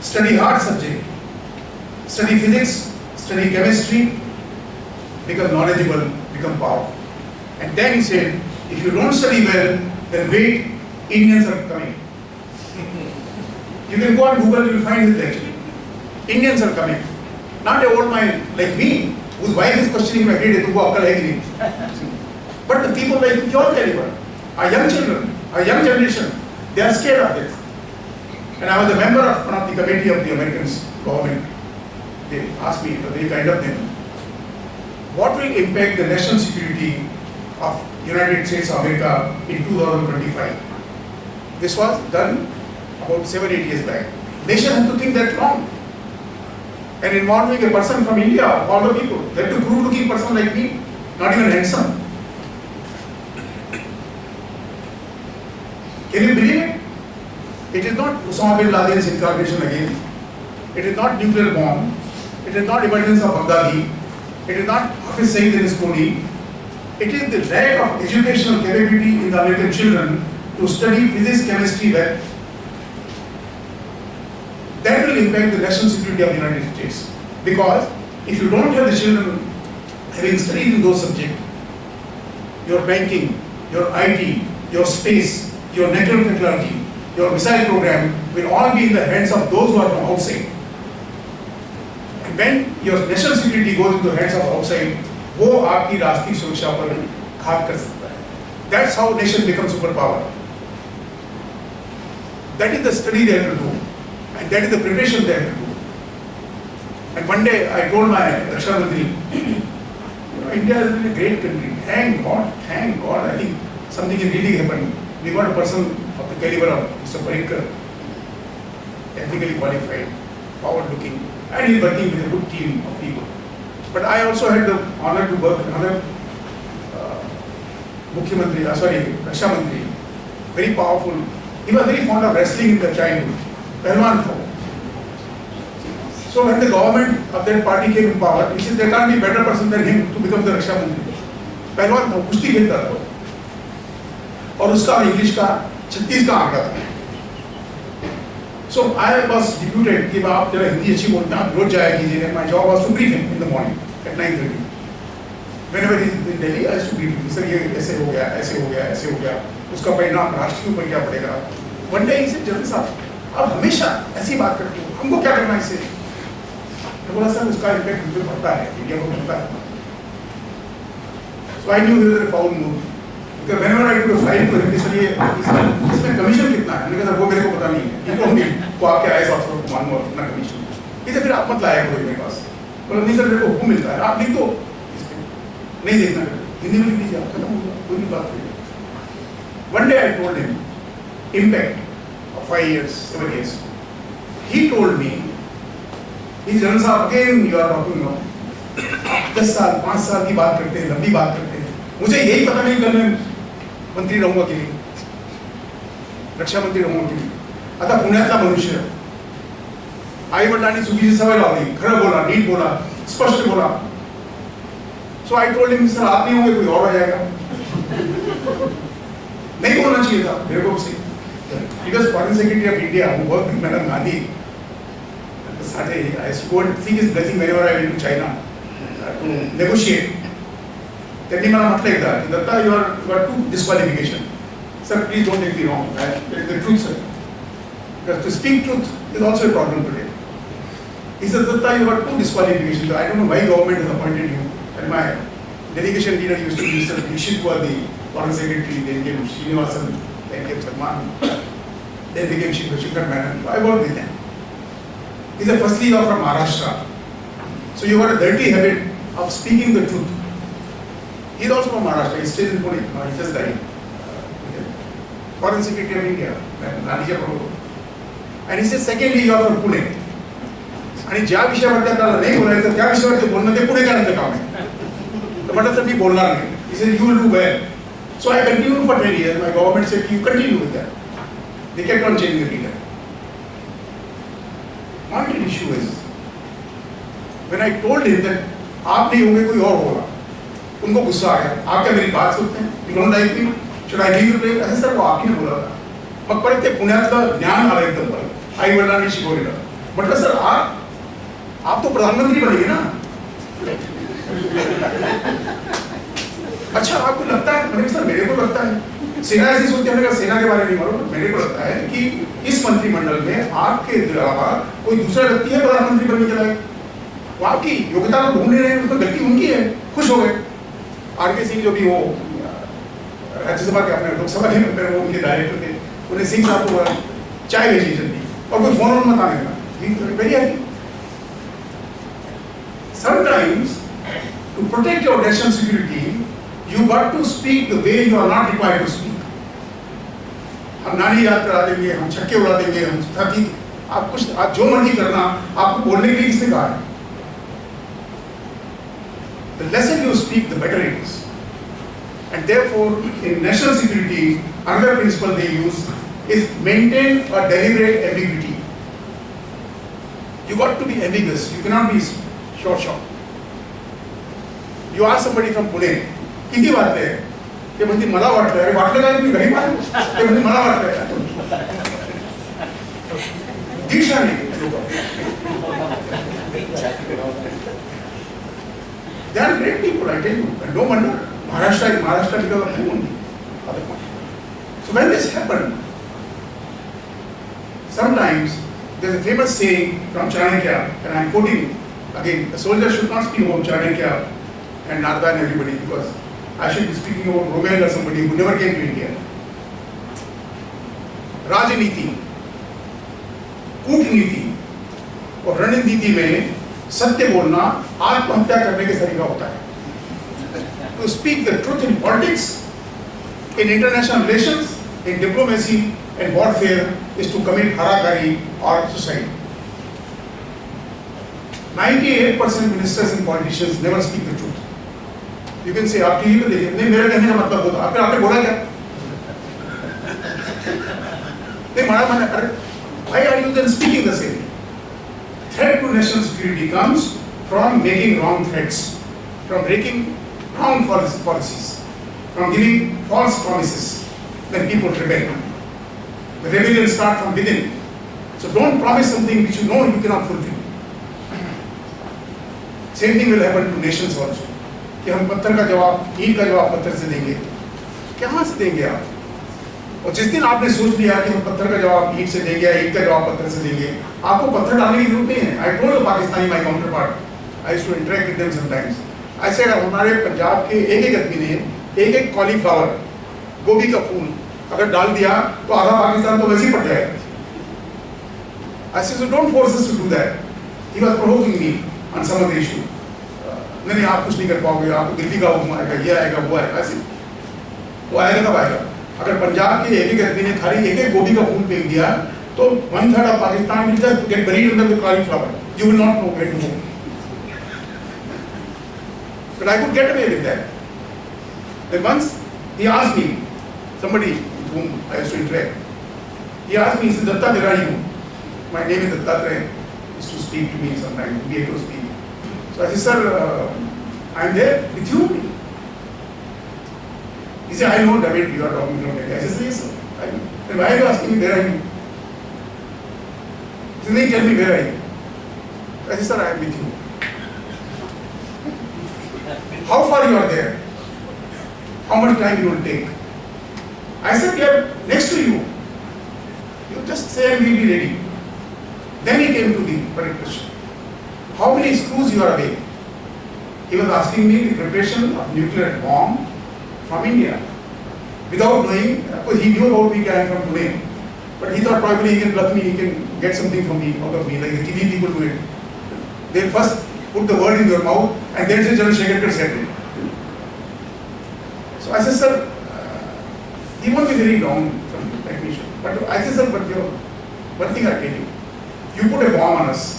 study hard subject, study physics, study chemistry, become knowledgeable, become powerful. And then he said, if you don't study well, then wait, Indians are coming. You can go on Google, you will find his lecture. Indians are coming. Not an old man like me, whose wife is questioning my grade, but the people like your caliber, our young children, our young generation, they are scared of this. And I was a member of one of the committee of the American government. They asked me, very kind of them, what will impact the national security of United States of America in 2025? This was done about 7-8 years back. Nation has to think that long. And involving a person from India, all the people, that a good looking person like me, not even handsome. Can you believe it? It is not Osama bin Laden's incarnation again. It is not nuclear bomb. It is not emergence of Baghdadi. It is not Hafiz Saeed and his crony. It is the lack of educational capability in the American children to study physics, chemistry well. That will impact the national security of the United States. Because if you don't have the children having studied in those subjects, your banking, your IT, your space, your network technology, your missile program will all be in the hands of those who are from outside. And when your national security goes into the hands of outside, वो आपकी राष्ट्रीय सुरक्षा पर घात कर सकता है. That's how nation becomes superpower. That is the study they have to do, and that is the preparation they have to do. And one day I told my Raksha Mantri, India has been a great country. Thank God, I think something is really happened. We got a person of the caliber of Mr. Parikar, technically qualified, forward looking, and he is working with a good team of people. But I also had the honor to work another Mukhyamantri, Raksha Mantri, very powerful. He was very fond of wrestling in the childhood. Pehlwan tha. So when the government of that party came in power, he said there can't be a better person than him to become the Raksha Mantri. Pehlwan था, कुश्ती खेलता था और उसका English का 36 का आंकड़ा था. So I was deputed कि आप जरा हिंदी अच्छी बोलते हैं, आप रोज जाया कीजिए. My job was to brief him in the morning at 9:30. Whenever he is in Delhi, I used to brief him. Sir ये ऐसे हो गया, ऐसे हो गया, ऐसे हो गया. उसका परिणाम राष्ट्र के ऊपर क्या पड़ेगा? One day he said, general साहब, आप हमेशा ऐसी बात करते हो, हमको क्या करना इससे? मैं बोला सर उसका इम्पैक्ट मुझे पड़ता है, इंडिया को पड़ता है. So I knew he was a foul move. Because whenever I do a file to him, sir ये इसमें कमीशन कितना है? मैंने कहा सर वो मेरे को पता नहीं है. ये तो नहीं, वो आपके आईएएस ऑफिसर को मालूम कितना कमीशन. इसे फिर आप मत लाया करो मेरे पास. बोला नहीं सर मेरे को हुक्म मिलता है, आप लिख दो. नहीं देखना, हिंदी में लिख दीजिए, खत्म हो गया, कोई नहीं बात करिए. One day I told him impact of 5 years, 7 years. He told me, he general साहब again you are talking now. 10 साल 5 साल की बात करते हैं, लंबी बात करते हैं. मुझे यही पता नहीं कल मैं मंत्री रहूंगा कि नहीं, रक्षा मंत्री रहूंगा कि नहीं. आता पुण्यातला मनुष्य आई वडिलांनी चुकीची सवय लावली, खरं बोला, नीट बोला, स्पष्ट बोला. So I told him, sir आप नहीं होंगे कोई और आ जाएगा. नहीं बोलना चाहिए था मेरे को से. Because Foreign Secretary of India, who worked with Madam Gandhi, I used to go and seek his blessing whenever I went to China to negotiate. त्यांनी मला म्हटलं एकदा की Dutta you are two disqualification. Sir, please don't take me wrong. The truth, sir. Because to speak truth is also a problem today. He said, Datta, you have two disqualifications. I don't know why government has appointed you. And my delegation leader used to be Mr. Dixit, who was the Foreign Secretary, then came Srinivasan, then came Salman, then became Shekatkar PVSM. I worked with them. He said, firstly, you are from Maharashtra. So you have a dirty habit of speaking the truth. He is also from Maharashtra. He stays in Pune. He just died. Foreign Secretary of India, Arunachal Pradesh. And he said, secondly, you are from Pune. आणि ज्या विषयावर त्याला नाही बोलायचं त्या विषयावर ते बोलणं ते पुणेकरांचं काम आहे. तर म्हटलं तर मी बोलणार नाही. He said, you will do well. So I continued for 10 years. My government said, you continue with that. They kept on changing the leader. One issue is, when I told him that आप नहीं होंगे कोई और होगा, उनको गुस्सा आ गया. आप क्या मेरी बात सुनते हैं? You don't like me? Should I leave you place? ऐसे सर वो आपने बोला था. मग परत ते पुण्यातलं ज्ञान आलं एकदम परत. आई वडिलांनी शिकवलेलं. म्हटलं सर आप तो प्रधानमंत्री बनेंगे ना. अच्छा आपको लगता है? मैंने सर मेरे को लगता है सेना ऐसी सोचती है. सेना के बारे में नहीं मालूम, मेरे को लगता है कि इस मंत्रिमंडल में आपके अलावा कोई दूसरा व्यक्ति है प्रधानमंत्री बनने के लायक. वो आपकी योग्यता को ढूंढ रहे हैं, उसमें गलती उनकी है. खुश हो गए. आर.के. सिंह जो भी वो राज्यसभा के अपने लोकसभा के मेंबर वो उनके डायरेक्टर थे, उन्हें सिंह साहब को चाय भेजी जल्दी और कोई फोन मत आने लगा. Very happy. Sometimes, to protect your national security, you got to speak the way you are not required to speak. हम नानी याद करा देंगे, हम छक्के उड़ा देंगे, हम ताकि आप कुछ आप जो मर्जी करना, आपको बोलने के लिए किसने कहा है? The lesser you speak, the better it is. And therefore, in national security, another principle they use is maintain a deliberate ambiguity. You got to be ambiguous. You cannot be short. You ask somebody from Pune, किती वाटते? ते म्हणते मला वाटलं. अरे वाटलं काय तुम्ही घरी मार? ते म्हणते मला वाटलं. दीक्षा नाही लोक. They are great people, I tell you. And no wonder Maharashtra because of them only. So when this happened, sometimes there is a famous saying from Chanakya, and I am quoting again, a soldier should not speak about Chanakya and Narada and everybody, because I should be speaking about Romel or somebody who never came to India. राजनीति, कूटनीति और रणनीति में सत्य बोलना आत्महत्या करने के तरीका होता है. To speak the truth in politics, in international relations, in diplomacy and warfare is to commit harakari or suicide. 98% ministers and politicians never speak the truth. You can say आप टीवी पे देखिए, नहीं मेरा कहने का मतलब होता, आपने बोला क्या? नहीं मारा मैंने, अरे why are you then speaking the same? Threat to national security comes from making wrong threats, from breaking wrong policies, from giving false promises. Then people rebel. The rebellion starts from within. So don't promise something which you know you cannot fulfill. Same thing will happen to nations also. कि हम पत्थर का जवाब, ईंट का जवाब पत्थर से देंगे, कहाँ से देंगे आप? और जिस दिन आपने सोच लिया कि हम पत्थर का जवाब ईंट से देंगे या ईंट का जवाब पत्थर से देंगे, आपको पत्थर डालने की जरूरत नहीं है. I told the Pakistani, my counterpart, I used to interact with them sometimes. I said हमारे पंजाब के एक आदमी ने एक कॉलीफ्लावर, गोभी का फूल अगर डाल दिया तो आधा पाकिस्तान तो वैसे ही पड़ जाएगा. I said, so don't force us to do that. He was provoking me on some of the issue. नहीं आप कुछ नहीं कर पाओगे, आपको दिल्ली का हुक्म आएगा, ये आएगा, वो आएगा. ऐसे वो आएगा कब आएगा? अगर पंजाब के एक आदमी ने खाली एक गोभी का फूल फेंक दिया तो 1/3 of Pakistan will just get buried under the cauliflower. You will not know where to go. But I could get away with that. Then once he asked me, somebody with whom I used to interact, he asked me, he said, Datta, where are you? My name is Dattatreya. He used to speak to me sometimes, to be able to speak. So I said, sir, I am there with you. He said, I know, David, you are talking from Delhi. I said, yes, sir. I know. Then why are you asking me, where are you? He said, no, tell me, where are you? I said, sir, I am with you. How far you are there? How much time you will take? I said, we are next to you. You just say and we will be ready. Then he came to the correct question. How many screws you are away? He was asking me the preparation of nuclear bomb from India. Without knowing, because he knew about me I am from Pune. But he thought probably he can bluff me, he can get something from me, out of me, like the TV people do it. They first put the word in your mouth and then say, General Shekatkar said it. So I said, sir, he won't be very long from the technician. But I said, sir, but one thing I tell you, you put a bomb on us.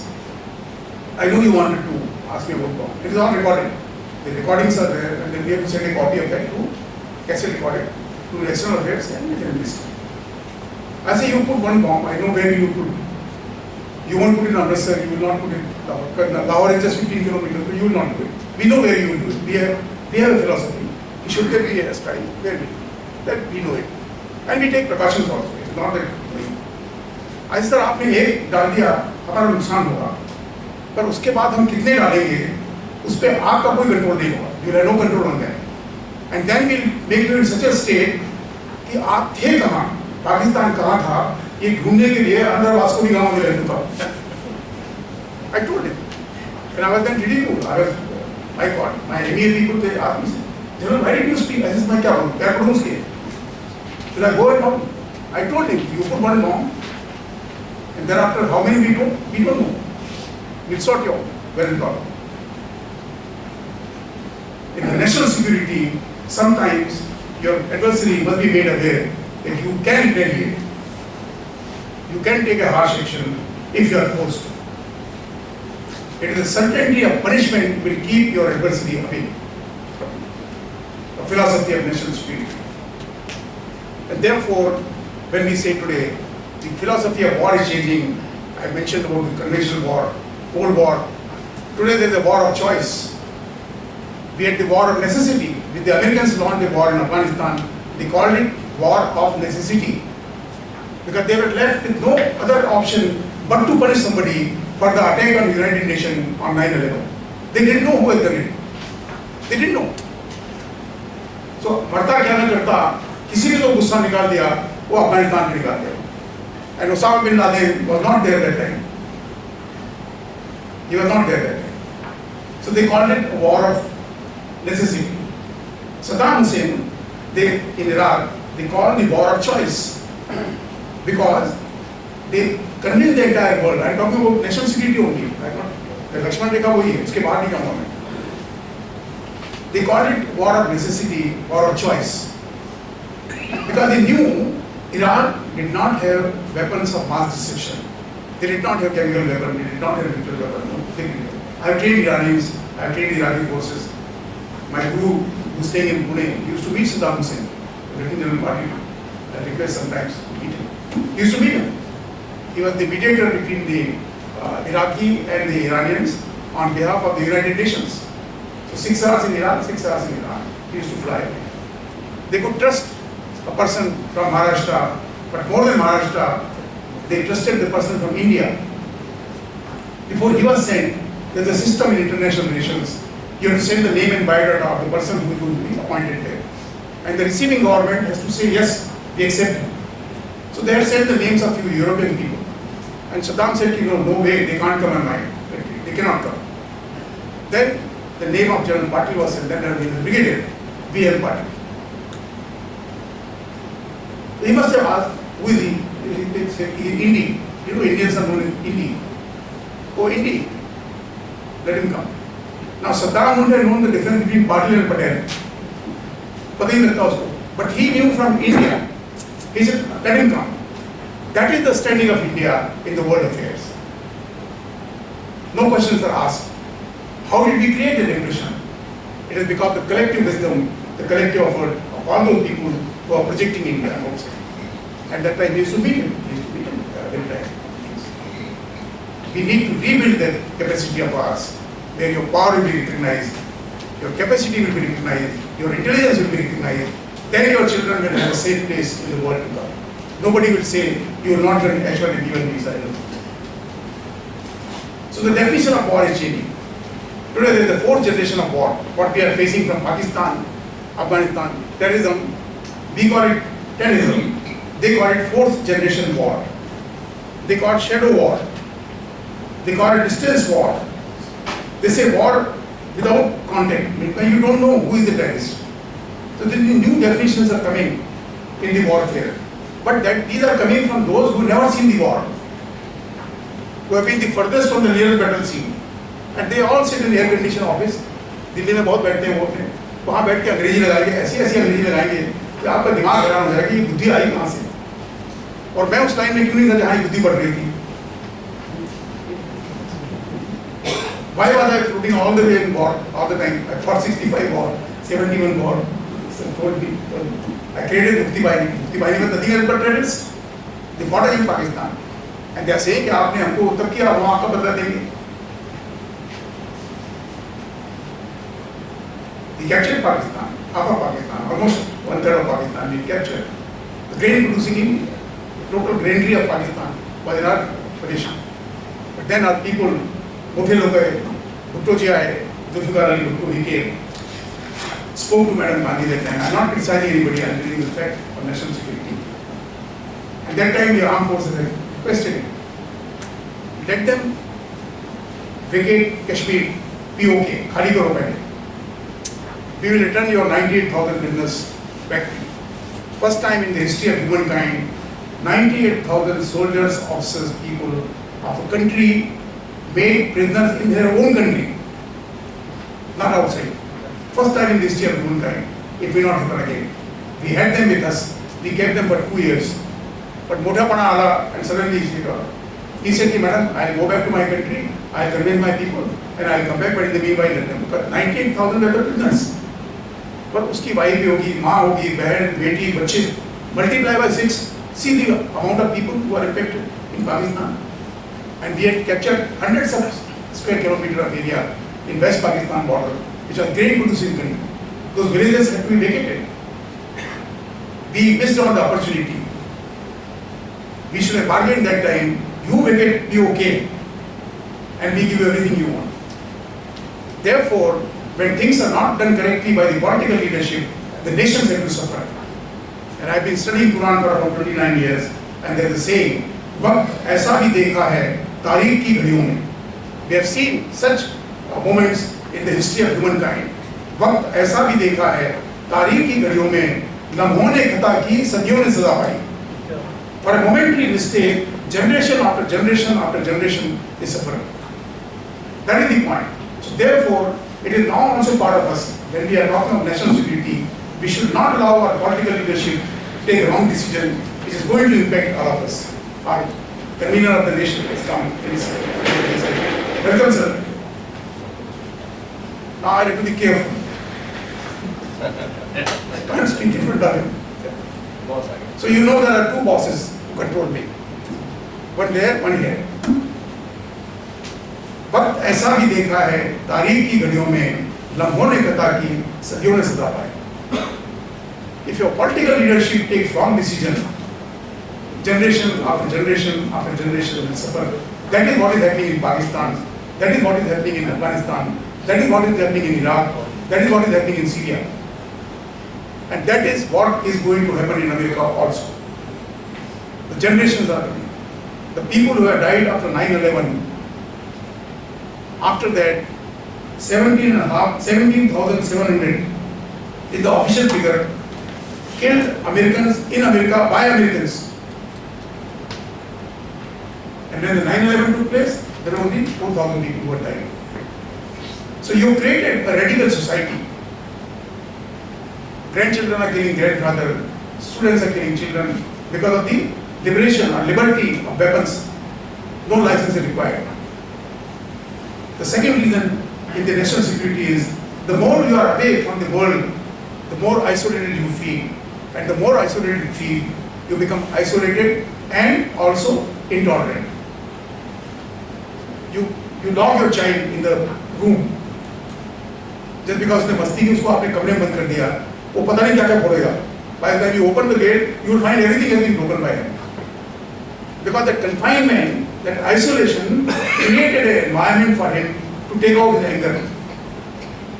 I know you wanted to ask me about bomb. It is all recorded. The recordings are there, and then we have to send a copy of that to cassette recorded to external affairs and we can listen. I say, you put one bomb, I know where you put. You won't put it in Amritsar, you will not put it in Lahore. Lahore is just 15 kilometers, but you will not do it. We know where you will do it. We have a philosophy. Should there be a sky? Where will that we know it. And we take precautions also. It's not that I said, आपने एक डाल दिया, हमारा नुकसान होगा. पर उसके बाद हम कितने डालेंगे, उस पर आपका कोई कंट्रोल नहीं होगा. You have no control on that. And then we'll make you in such a state कि आप थे कहाँ, पाकिस्तान कहाँ था, ये ढूंढने के लिए अंदर वास्को डी गामा में रह चुका. I told him. And I was then ridiculed. I was, my God, my MEA people, they asked me, General, why did you speak? I said, मैं क्या बोलूँ? क्या करूँ उसके? Should I go and come? I told him, you put one bomb, and thereafter, how many we don't know. We'll sort you out. Where is God? In the national security, sometimes your adversary must be made aware that you can retaliate. You can take a harsh action if you are forced to. It is a certainty of punishment will keep your adversary away. A philosophy of national security. And therefore, when we say today, the philosophy of war is changing. I mentioned about the conventional war, Cold War. Today there is a war of choice. We had the war of necessity. With the Americans launched the war in Afghanistan, they called it war of necessity. Because they were left with no other option but to punish somebody for the attack on the United Nations on 9/11. They didn't know who had done it. They didn't know. So, मरता क्या न करता, किसी ने तो गुस्सा निकाल दिया, वो अफगानिस्तान में निकाल दिया. And Osama bin Laden was not there that time. He was not there that time. So they called it a war of necessity. Saddam Hussein, in Iraq, they called the war of choice because they convinced the entire world. I'm talking about national security only. I'm not. The Lakshman Rekha वही है, उसके बाहर नहीं कहूँगा मैं. They called it war of necessity, war of choice, because they knew Iran did not have weapons of mass destruction. They did not have chemical weapons. They did not have nuclear weapons. No, they didn't have. I have trained Iranians. I have trained Iraqi forces. My guru who's staying in Pune, he used to meet Saddam Hussein, the Lieutenant General Party. I request sometimes to meet him. He used to meet him. He was the mediator between the Iraqi and the Iranians on behalf of the United Nations. So 6 hours in Iraq, 6 hours in Iran. He used to fly. They could trust a person from Maharashtra, but more than Maharashtra, they trusted the person from India. Before he was sent, there's a system in international relations. You have to send the name and biodata of the person who is going to be appointed there. And the receiving government has to say, yes, we accept him. So they had sent the names of few European people. And Saddam said, no way, they can't come on mine. They cannot come. Then the name of General Patil was sent, then there was a brigadier, B.M. Patil. He must have asked, who is he? They said, Indi. Indians are known as Indi. Oh, Indi. Let him come. Now Saddam wouldn't have known the difference between Patil and Patel. But he knew from India. He said, let him come. That is the standing of India in the world affairs. No questions are asked. How did we create that impression? It is because the collective wisdom, the collective effort of all those people who are projecting India outside. At that time, we used to meet him. We need to rebuild that capacity of ours, where your power will be recognized, your capacity will be recognized, your intelligence will be recognized. Then your children will have a safe place in the world to come. Nobody will say, you will not run H1B1 visa. So the definition of war is changing. Today there is the 4th generation of war. What we are facing from Pakistan, Afghanistan, terrorism, we call it terrorism. They call it 4th generation war. They call it shadow war. They call it distance war. They say war without contact. You don't know who is the terrorist. So the new definitions are coming in the warfare. But these are coming from those who never seen the war, who have been the furthest from the nearest battle scene. And they all sit in the air conditioned office. Delhi में बहुत बैठते हैं वो अपने वहाँ बैठ के अंग्रेजी लगाएंगे, ऐसी ऐसी अंग्रेजी लगाएंगे कि आपका दिमाग हैरान हो जाएगा कि ये बुद्धि आई कहाँ से। और मैं उस टाइम में क्यों नहीं था जहाँ ये बुद्धि बढ़ रही थी। Why was I floating all the way in war all the time? I fought 65 war, 71 war. I created Mukti Bahini. Mukti Bahini was nothing else but terrorists. They fought against Pakistan. And they are saying कि आपने हमको तब किया वहाँ आपका बदला देंगे. They captured Pakistan, half of Pakistan, almost 1/3 of Pakistan. They captured the grain producing India. The total granary of Pakistan was in our possession. But then our people, मोटे लोग गए, भुट्टो जी आए, Zulfikar Ali Bhutto, he came. Spoke to Madam Gandhi that time. I am not criticizing anybody, I am dealing with fact of national security. At that time, the armed forces had requested him. Let them vacate Kashmir, POK, khali karo pehle. We will return your 98,000 prisoners back to you. First time in the history of humankind, 98,000 soldiers, officers, people of a country made prisoners in their own country, not outside. First time in the history of humankind, it will not happen again. We had them with us, we kept them for 2 years. But Mota Pana Ala, and suddenly he said, Madam, I'll go back to my country, I'll convince my people, and I'll come back, but in the meanwhile, let them. But 98,000 were the prisoners. But उसकी wife भी होगी, माँ होगी, बहन, बेटी, बच्चे, multiply by 6, see the amount of people who are affected in Pakistan. And we had captured hundreds of square kilometers of area in West Pakistan border, which are grain producing country. Those villages had to be vacated. We missed on the opportunity. We should have bargained that time. You vacate, be okay, and we give you everything you want. Therefore, when things are not done correctly by the political leadership, the nations have to suffer. And I have been studying Quran for about 29 years, and there is a saying, वक्त ऐसा भी देखा है तारीख की घड़ियों में. We have seen such moments in the history of humankind. वक्त ऐसा भी देखा है तारीख की घड़ियों में लम्हों ने खता की सदियों ने सजा पाई. For a momentary mistake, generation after generation is suffering. That is the point. So therefore, it is now also part of us. When we are talking of national security, we should not allow our political leadership to take a wrong decision, which is going to impact all of us. Our convener of the nation has come. Welcome, sir. Now I have to be careful. I can't speak in front of him. So you know there are two bosses who control me. One there, one here. वक्त ऐसा भी देखा है तारीख की घड़ियों में लम्हों ने कथा की सदियों ने सदा पाई. If your political leadership takes wrong decision, generation after generation after generation will suffer. That is what is happening in Pakistan. That is what is happening in Afghanistan. That is what is happening in Iraq. That is what is happening in Syria. And that is what is going to happen in America also. The generations are coming. The people who have died after 9/11, after that, 17,700 is the official figure, killed Americans in America by Americans. And when the 9/11 took place, there were only 4,000 people who had died. So you created a radical society. Grandchildren are killing grandfather, students are killing children because of the liberation or liberty of weapons. No license is required. The second reason in the national security is the more you are away from the world, the more isolated you feel. And the more isolated you feel, you become isolated and also intolerant. You lock your child in the room just because उसने मस्ती की उसको आपने कमरे में बंद कर दिया, वो पता नहीं क्या क्या फोड़ेगा. By the time you open the gate, you will find everything has been broken by him. Because that confinement, that isolation created an environment for him to take out his anger.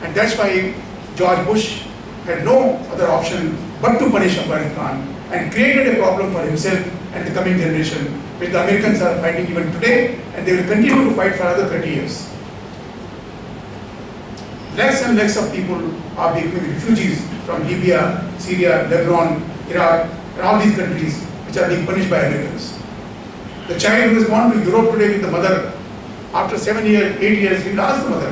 And that's why George Bush had no other option but to punish Afghanistan and created a problem for himself and the coming generation, which the Americans are fighting even today, and they will continue to fight for another 30 years. Lakhs and lakhs of people are becoming refugees from Libya, Syria, Lebanon, Iraq, and all these countries which are being punished by Americans. The child who is born to Europe today with the mother, after 7 years, 8 years, he will ask the mother,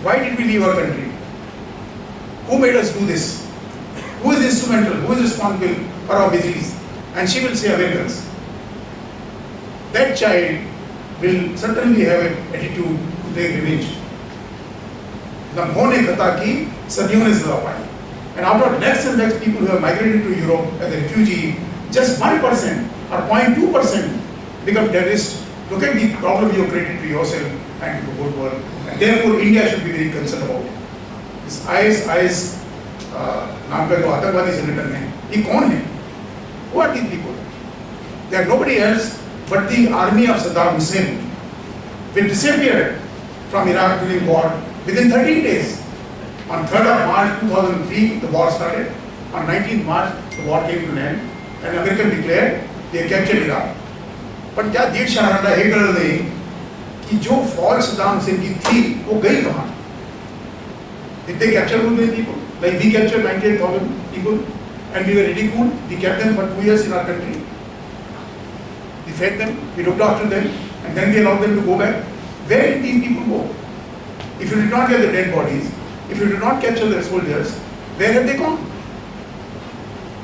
why did we leave our country? Who made us do this? Who is instrumental? Who is responsible for our miseries? And she will say Americans. That child will certainly have an attitude to take revenge. लम्हों ने खता की सदियों ने सजा पाई. And out of lakhs and lakhs people who have migrated to Europe as a refugee, just 1% or 0.2% become terrorists. Look at the problem you have created to yourself and to the whole world. And therefore India should be very concerned about it. This IS नाम का जो आतंकवादी संगठन है, ये कौन है? Who are these people? They are nobody else but the army of Saddam Hussein, which disappeared from Iraq during war within 13 days. On 3rd of March 2003, the war started. On 19th March, the war came to an end, and American declared they captured Iraq. But क्या 1.5 शहारा एक गलत नहीं कि जो फौज सद्दाम हुसैन की थी वो गई कहाँ? Did they capture all these people? Like we captured 98,000 people, and we were ridiculed. We kept them for 2 years in our country. We fed them, we looked after them, and then we allowed them to go back. Where did these people go? If you did not get the dead bodies, if you did not capture the soldiers, where have they gone?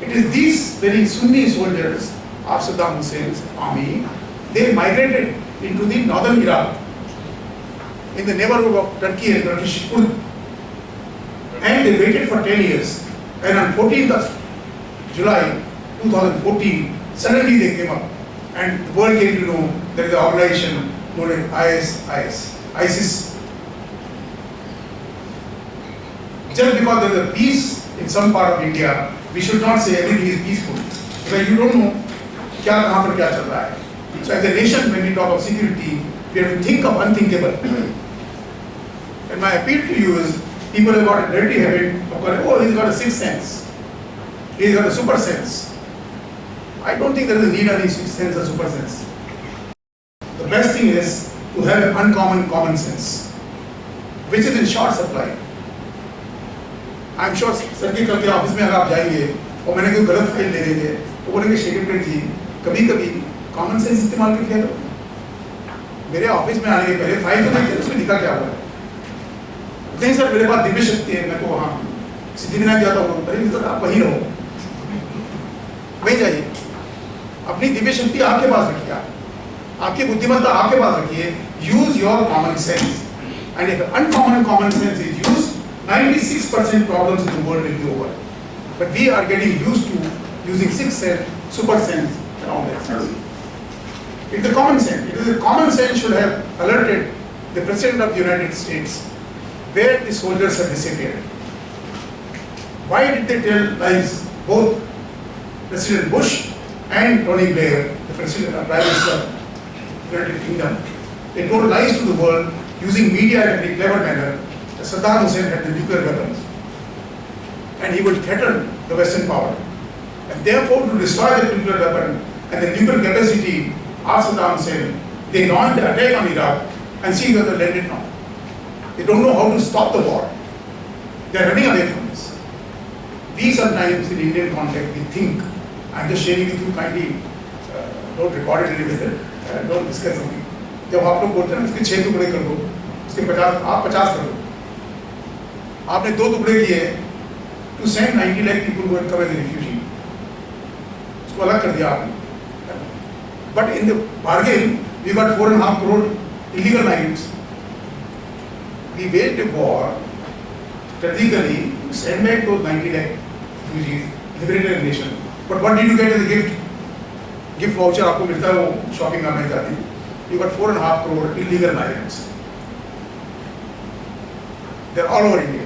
It is these very Sunni soldiers of Saddam Hussein's army. They migrated into the northern Iraq, in the neighborhood of Turkey and Turkish Kurd, and they waited for 10 years. And on 14th of July 2014, suddenly they came up, and the world came to know there is an organization known as ISIS. Just because there is a peace in some part of India, we should not say everything is peaceful, because you don't know क्या कहाँ पर क्या चल रहा है. So as a nation, when we talk of security, we have to think of unthinkable. And my appeal to you is, people have got a dirty habit of going, oh, he's got a sixth sense, he's got a super sense. I don't think there is a need of any sixth sense or super sense. The best thing is to have an uncommon common sense, which is in short supply. I'm sure sir के कल के office में अगर आप जाएंगे और मैंने कोई गलत फाइल ले लेंगे तो बोलेंगे शेखर जी कभी कभी कॉमन सेंस इस्तेमाल कर लिया करो. मेरे ऑफिस में आने के पहले फाइल तो देखते उसमें लिखा क्या हुआ है. नहीं सर मेरे पास दिव्य शक्ति है, मैं तो वहाँ सिद्धिविनायक जाता हूँ. अरे तो आप वहीं रहो, वहीं जाइए. अपनी दिव्य शक्ति आपके पास रखिए, आपकी बुद्धिमत्ता आपके पास रखिए. Use your common sense, and if uncommon common sense is use, 96% problems in the world will be over. But we are getting used to using 6 super sense around that. It's a common sense. It is a common sense should have alerted the President of the United States where the soldiers have disappeared. Why did they tell lies? Both President Bush and Tony Blair, the President of Prime Minister of the United Kingdom, they told lies to the world using media in a very clever manner. Saddam Hussein had the nuclear weapons and he would threaten the Western power. And therefore, to destroy the nuclear weapon and the nuclear capacity of Saddam Hussein, they launched the attack on Iraq and see where they landed now. They don't know how to stop the war. They are running away from this. We sometimes in Indian context, we think, I'm just sharing with you kindly, don't record it anywhere, don't discuss something. जब आप लोग बोलते हैं उसके 6 टुकड़े कर दो, उसके 50, आप 50 कर दो. आपने 2 टुकड़े किए to send 90 lakh people who had come as a refugee. उसको अलग कर दिया आपने. But in the bargain, we got 4.5 crore illegal migrants. We waged a war strategically to send back those 90 lakh refugees, liberated a nation. But what did you get as a gift? Gift voucher आपको मिलता है वो shopping करने जाती है. You got 4.5 crore illegal migrants. They're all over India.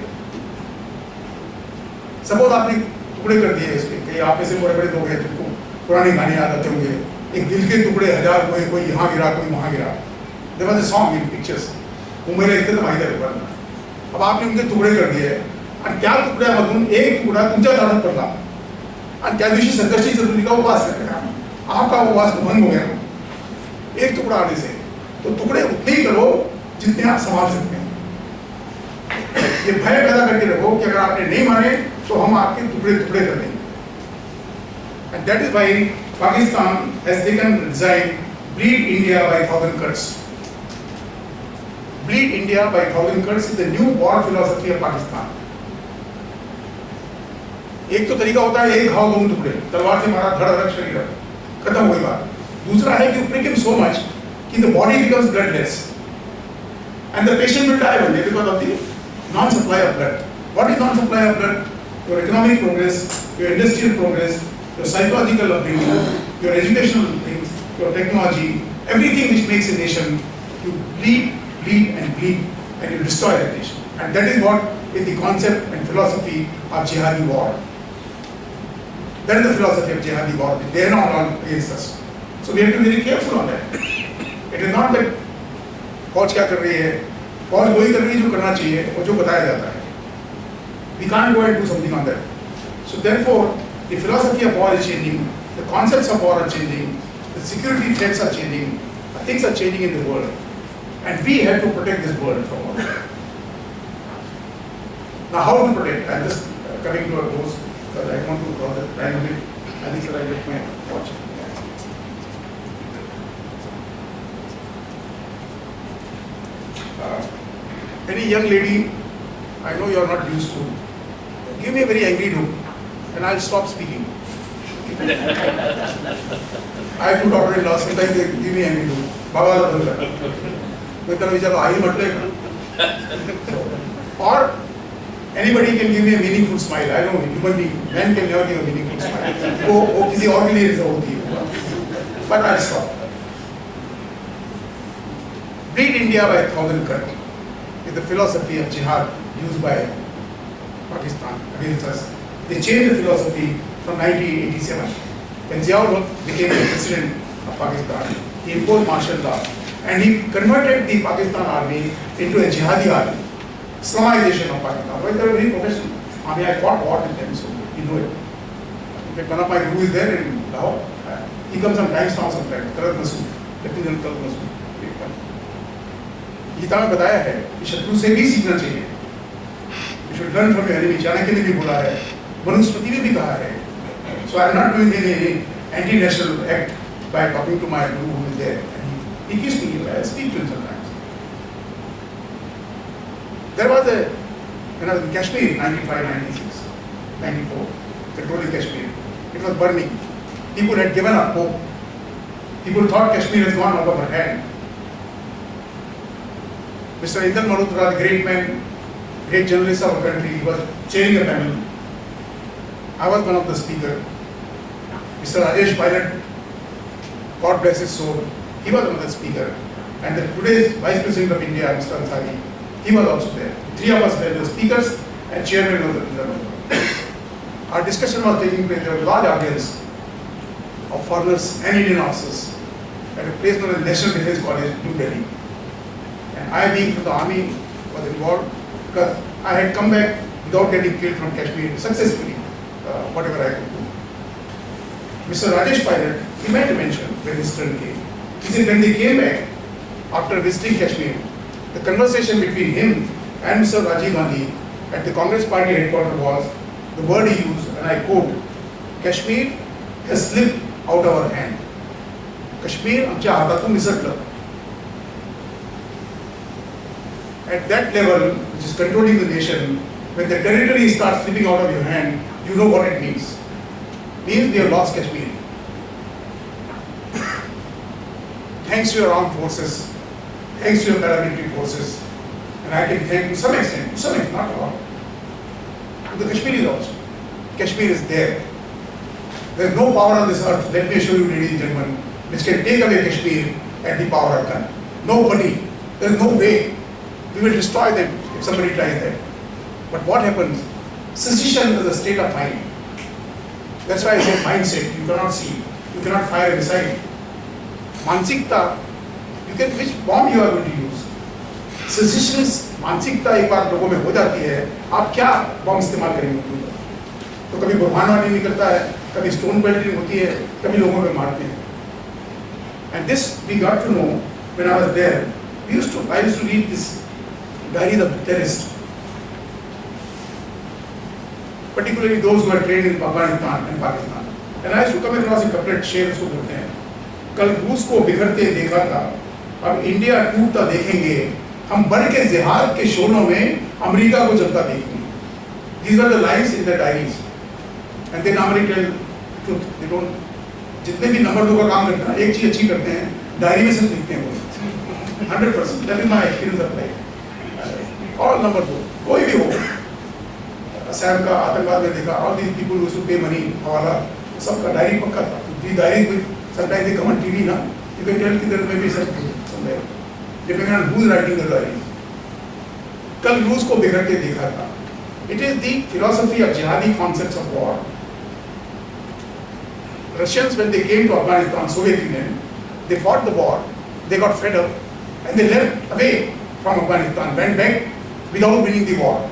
Suppose आपने टुकड़े कर दिए इसके, कहीं आप में से बड़े-बड़े लोग हैं जिनको पुराने गाने याद आते होंगे. एक दिल के टुकड़े 1000 हुए, कोई यहाँ गिरा, कोई वहाँ गिरा. There was a song in pictures. Mumbai रहते थे माहिती है पर. अब आपने उनके टुकड़े कर दिए. आणि त्या टुकड्यामधून एक टुकड़ा तुमच्या दारात पडला. आणि त्या दिवशी संकष्टी चतुर्थीचा उपवास करते हैं. आपका उपवास भंग हो गया. एक टुकड़ा आने से. तो टुकड़े उतने ही करो जितने आप संभाल सकते हैं. ये भय पैदा करके रखो कि अगर आपने नहीं माने तो हम आपके टुकड़े कर देंगे. And that is why Pakistan has taken design bleed India by 1,000 cuts. Bleed India by 1,000 cuts is the new war philosophy of Pakistan. एक तो तरीका होता है एक घाव 2 टुकड़े, तलवार से मारा धड़ शरीर खत्म हो गई बात. दूसरा है कि you prick him so much कि the body becomes bloodless and the patient will die one day because of the non-supply of blood. What is non-supply of blood? Your economic progress, your industrial progress, your psychological upbringing, your educational things, your technology, everything which makes a nation, you bleed and you destroy that nation. And that is what is the concept and philosophy of jihadi war. That is the philosophy of jihadi war. They are not all against us. So we have to be very careful on that. It is not that फौज क्या कर रही है, फौज वही कर रही है जो करना चाहिए और जो बताया जाता है. We can't go and do something on that. So therefore, the philosophy of war is changing, the concepts of war are changing, the security threats are changing, things are changing in the world. And we have to protect this world from war. Now how to protect? I'm just coming to a close because I want to draw the time a bit. I think that I get my watch. Any young lady, I know you are not used to, give me a very angry look and I'll stop speaking. I have 2 daughters-in-law, sometimes they give me angry look. Baba la bolta. मैं तब विचार आई मतलब or anybody can give me a meaningful smile. I know human being, man can never give a meaningful smile. वो किसी और के लिए reserve होती है. But I'll stop. Bleed India by 1,000 cuts is the philosophy of jihad used by Pakistan against us. They changed the philosophy from 1987. When Ziaur became the president of Pakistan, he imposed martial law and he converted the Pakistan army into a jihadi army. Islamization of Pakistan. Well, they were very professional. I mean, I fought war with them, so you know it. In fact, one of my gurus is there in Lahore. He comes sometimes now, sometimes. Karat Masood, Lieutenant Karat Masood. Gita में बताया है कि शत्रु से भी सीखना चाहिए. You should learn from your enemy. Chanakya ने भी बोला है, मनुस्मृति में भी कहा है. So I am not doing any anti-national act by talking to my guru who is there. And he keeps me. I speak to him sometimes. There was a, when I was in Kashmir, 95, 96, 94, controlling Kashmir. It was burning. People had given up hope. People thought Kashmir has gone out of our hand. Mr. Indra Malhotra, the great man, great journalist of our country. He was chairing a panel. I was one of the speakers. Mr. Rajesh Pilot, God bless his soul, he was one of the speakers. And today's Vice President of India, Mr. Ansari, he was also there. Three of us were the speakers and chairman of the Our discussion was taking place. There was a large audience of foreigners and Indian officers at a place known as National Defence College, New Delhi. And I, being from the army, was involved because I had come back without getting killed from Kashmir successfully, whatever I could do. Mr. Rajesh Pilot, he made a mention when his turn came. He said when they came back after visiting Kashmir, the conversation between him and Mr. Rajiv Gandhi at the Congress Party headquarters was, the word he used, and I quote, Kashmir has slipped out of our hand. Kashmir आमच्या हातातून निसटलं. At that level, which is controlling the nation, when the territory starts slipping out of your hand, you know what it means. It means we have lost Kashmir. Thanks to your armed forces, thanks to your paramilitary forces, and I can thank to some extent, not a lot, to the Kashmiris also. Kashmir is there. There is no power on this earth, let me assure you, ladies and gentlemen, which can take away Kashmir at the power of gun. Nobody. There is no way. We will destroy them if somebody tries that. But what happens? Secession is a state of mind. That's why I say mindset. You cannot see. You cannot fire a missile. Mansikta, which bomb you are going to use? Secessionist मानसिकता एक बार लोगों में हो जाती है, आप क्या bomb इस्तेमाल करेंगे उनके ऊपर? तो कभी बुरहानवानी निकलता है, कभी स्टोन बेल्टिंग होती है, कभी लोगों पे मारते हैं. And this we got to know when I was there. I used to read this diaries of the terrorists, particularly those who are trained in Afghanistan and Pakistan. And I used to come across a couplet शेर उसको बोलते हैं, कल रूस को बिखरते देखा था, अब इंडिया टूटता देखेंगे, हम बढ़ के जिहाद के शोलों में अमेरिका को जलता देखेंगे. These are the lines in the diaries. And they normally tell truth. They don't. जितने भी नंबर 2 का काम करते हैं, एक चीज अच्छी करते हैं, डायरी में सिर्फ लिखते हैं वो. 100%. That is my experience of life. All number 2, कोई भी हो. असम का आतंकवाद में देखा, all these people who used to pay money, हवाला, सबका डायरी पक्का था. The diaries with sometimes they come on TV ना, you can tell कि there may be somewhere, depending on who is writing the diary. कल रूस को बिखरते देखा था. It is the philosophy of jihadi concepts of war. Russians, when they came to Afghanistan, Soviet Union, they fought the war, they got fed up, and they left away from Afghanistan, went back without winning the war.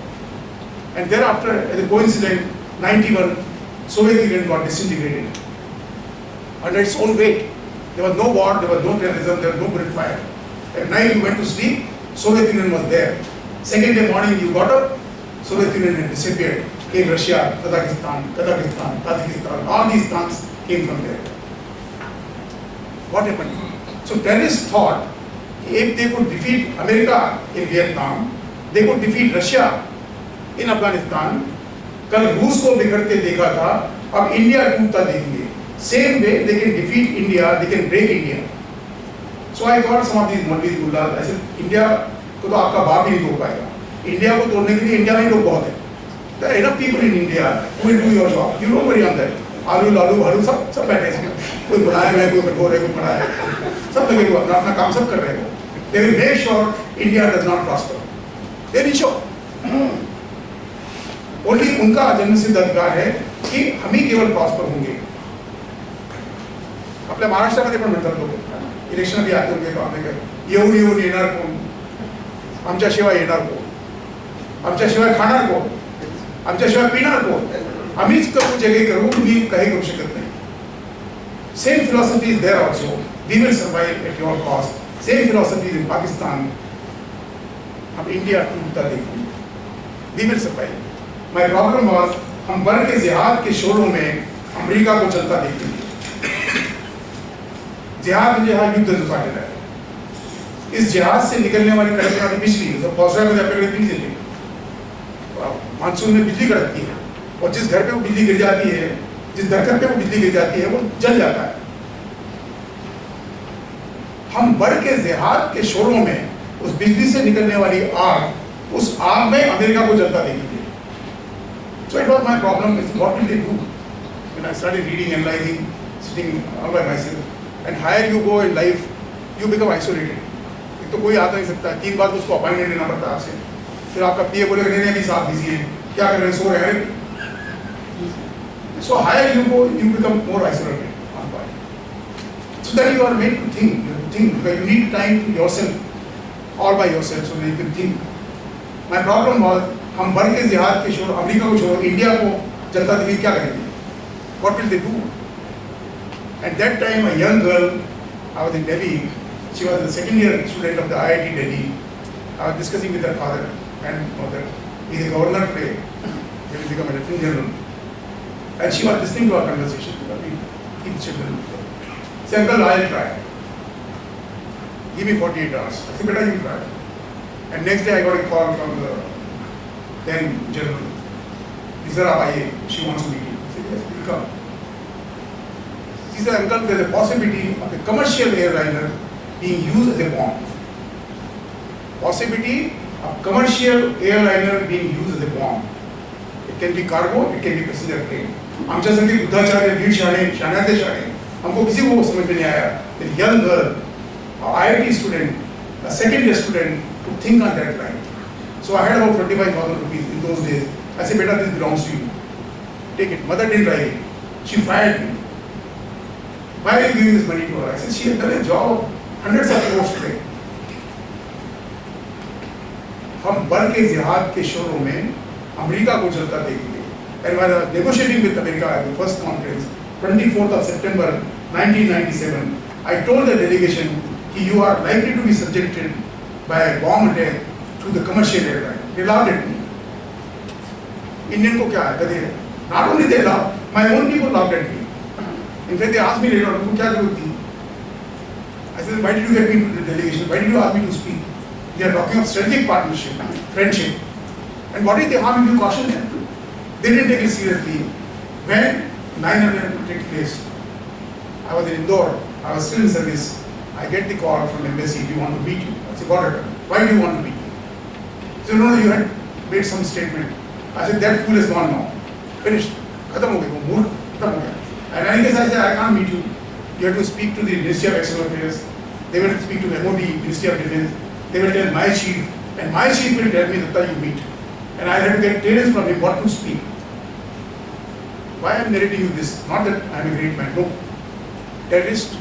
And thereafter, as a coincidence, 91, Soviet Union got disintegrated under its own weight. There was no war, there was no terrorism, there was no bullet fire. At night you went to sleep, Soviet Union was there. Second day morning you got up, Soviet Union had disappeared. Came Russia, Kazakhstan, Tajikistan, all these stans came from there. What happened? So terrorists thought if they could defeat America in Vietnam, they could defeat Russia in Afghanistan. कल रूस को बिखरते देखा था, अब India टूटता देखेंगे. Same way they can defeat India, they can break India. So I got some of these Maulvis Mullah. I said, India को तो आपका बाप ही नहीं तोड़ पाएगा. इंडिया को तोड़ने के लिए इंडिया में लोग बहुत हैं. There are enough people in India who will do your job. You don't worry on that. आलू लालू भालू सब बैठे हैं. कोई बुलाया है, कोई कठोर है, कोई पड़ा है. सब लगे हुए अपना काम सब कर रहे हैं. They will make sure India does not prosper. They will show. Only उनका जन्म सिद्ध अधिकार है कि हम ही केवल प्रॉस्पर होंगे. आपल्या महाराष्ट्रामध्ये पण म्हणतात लोक, इलेक्शन आधी आते होते तो आम्ही येऊन येऊन येणार कोण, आमच्याशिवाय येणार कोण, आमच्याशिवाय खाणार कोण, आमच्याशिवाय पिणार कोण, आम्हीच करू जगे करू, तुम्ही काही करू शकत नाही. Same philosophy is there also. We will survive at your cost. Same philosophy is in Pakistan. हम इंडिया टूटता देखेंगे. We will survive. My problem was हम बढ़ के जिहाद के शोरों में अमेरिका को चलता देखेंगे. जिहाद म्हणजे हा युद्ध जो चाललेला आहे, इस जिहाद से निकलने वाली कड़कने वाली बिजली, तो पावसाळ्यामध्ये आपल्याकडे बिजली येते, मानसून में बिजली कड़कती है, और जिस घर पे वो बिजली गिर जाती है, जिस दरख्त पे वो बिजली गिर जाती है, वो जल जाता है. हम बढ़ के जिहाद के शोरों में उस बिजली से निकलने वाली आग उस आग में अमेरिका को जलता देखेंगे. So it was my problem is what will they do? When I started reading, analyzing, sitting all by myself, and higher you go in life, you become isolated. एक तो कोई आता नहीं सकता, 3 बार उसको अपॉइंटमेंट लेना पड़ता है आपसे, फिर आपका पीए बोलेगा नहीं अभी साहब बिजी है, क्या कर रहे हैं, सो रहे हैं. So higher you go, you become more isolated. So that you are made to think, because you need time to yourself, all by yourself, so that you can think. My problem was, हम बढ़ के जिहाद के छोड़ो, America को छोड़ो, India को जनता देखें क्या करेंगे? What will they do? At that time, a young girl, I was in Delhi. She was the second year student of the IIT Delhi. I was discussing with her father and mother. He is a governor today. He will become a lieutenant general. And she was listening to our conversation. We keep children. Say, uncle, I'll try. Give me 48 hours. I said, better you try. And next day I got a call from the then general. He said, she wants to meet you. I said, yes, we'll come. He said, uncle, there is a possibility of a commercial airliner being used as a bomb. Possibility of commercial airliner being used as a bomb. It can be cargo, it can be passenger plane. आमच्या संगे बुद्धाचार्य वीर शाणे हमको किसी को समझ में नहीं आया. A young girl, an IIT student, a second year student, to think on that line. So I had about 25,000 rupees in those days. I said, beta, this belongs to you. Take it. Mother didn't like it. She fired me. Why are you giving this money to her? I said, she had done a job of hundreds of crores today. हम बढ़ के जिहाद के शोरों में America को चलता देखेंगे. And while I was negotiating with America at the first conference, 24th of September 1997, I told the delegation that you are likely to be subjected by a bomb attack to the commercial airline. They laughed at me. Indian को क्या है? कहते हैं, not only they laughed, my own people laughed at me. In fact, they asked me later on, तुमको क्या जरूरत थी? I said, why did you get me to the delegation? Why did you ask me to speak? They are talking of strategic partnership, friendship. And what is the harm if you caution them? They didn't take it seriously. When 9/11 took place, I was in Indore, I was still in service. I get the call from embassy, we want to meet you. I said, what happened? Why do you want to meet me? He said, no, you had made some statement. I said, that fool is gone now. Finished. Khatam ho gaya, wo mood khatam ho gaya. And I guess I said, I can't meet you. You have to speak to the Ministry of External Affairs. They will speak to the MOD, Ministry of Defense. They will tell my chief. And my chief will tell me that you meet. And I had to get clearance from him what to speak. Why I am narrating you this? Not that I am a great man. No. Terrorist,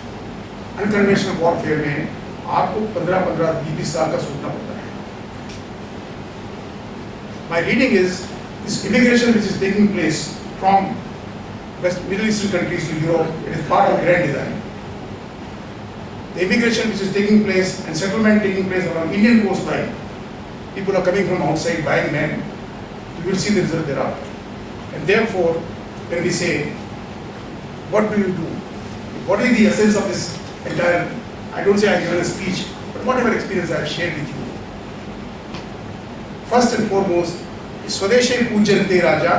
unconventional warfare में आपको 15-20 साल का सोचना पड़ता है. My reading is this immigration which is taking place from West Middle Eastern countries to Europe. It is part of grand design. The immigration which is taking place and settlement taking place along Indian coastline. People are coming from outside buying men. You will see the result thereafter. And therefore, when we say, what do you do? What is the essence of this entire, I don't say I have given a speech, but whatever experience I have shared with you. First and foremost, स्वदेशी पूज्यन्ते राजा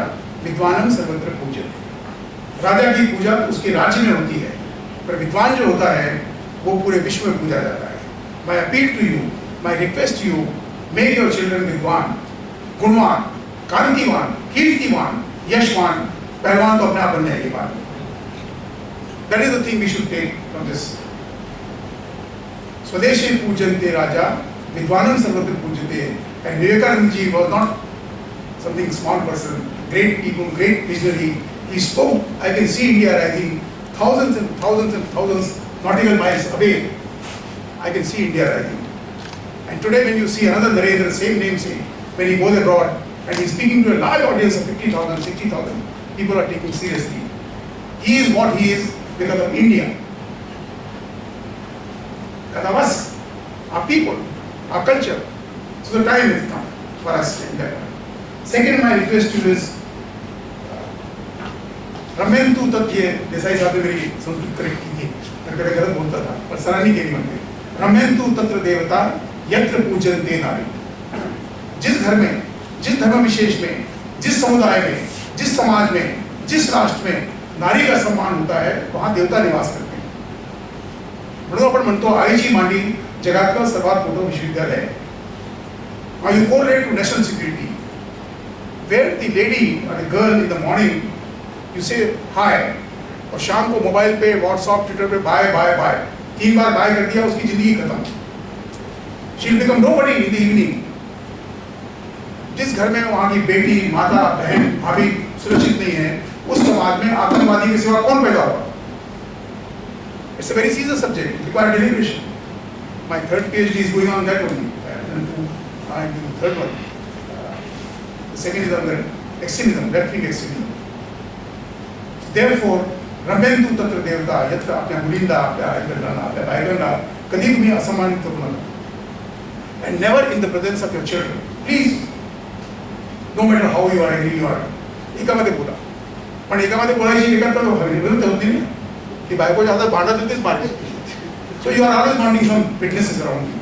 विद्वानम सर्वत्र पूज्यते. राजा की पूजा उसके राज्य में होती है, पर विद्वान जो होता है वो पूरे विश्व में पूजा जाता है. My appeal to you, my request to you, make your children विद्वान, गुणवान, कांतिवान, कीर्तिवान, यशवान. पहलवान तो अपने आप बन जाएगी बात. That is the thing we should take from this. स्वदेशी पूजन्ते राजा विद्वानम सर्वत्र पूज्यते. And Vivekananda ji was not something small person, great people, great visionary. He spoke, I can see India rising thousands and thousands and thousands nautical miles away. I can see India rising. And today when you see another Narendra, same name same, when he goes abroad and he's speaking to a large audience of 50,000, 60,000, people are taking seriously. He is what he is because of India. Because of us, our people, our culture. So the time has come for us in that one. Second, my request to you is, रमेंतु तथ्य देसाई साहब ने मेरी Sanskrit correct की थी, मैं कभी गलत बोलता था, पर सराहनीय के लिए बनते. रमेंतु तत्र देवता यत्र पूजन्ते नारी. जिस घर में, जिस धर्म विशेष में, जिस समुदाय में, जिस समाज में, जिस राष्ट्र में नारी का सम्मान होता है, वहाँ देवता निवास करते हैं. म्हणून आपण म्हणतो आईची मांडी जगातला सर्वात मोठा विश्वविद्यालय आहे. Now you correlate to national security, where the lady or the girl in the morning, you say hi, और शाम को मोबाइल पे व्हाट्सएप ट्विटर पे बाय बाय बाय 3 बार बाय कर दिया, उसकी जिंदगी खत्म. She will become nobody in the evening. जिस घर में वहाँ की बेटी, माता, बहन, भाभी सुरक्षित नहीं है, उस समाज में आतंकवादी के सिवा कौन पैदा होगा? It's a very serious subject. It requires deliberation. My third PhD is going on that only. I'm doing the third one. The second is on the extremism, left-wing extremism. Therefore, रमेंदु तत्र देवता यत्र आपल्या मुलींना, आपल्या आईवडिलांना, आपल्या बायकांना कधी तुम्ही असम्मानित करू नका. And never in the presence of your children. Please, no matter how you are angry you are, एकामध्ये बोला. पण एकामध्ये बोलायची एकांत विरुद्ध होती नाही की बायको ज्यादा भांडत होतेच मारते. So you are always wanting some witnesses around you.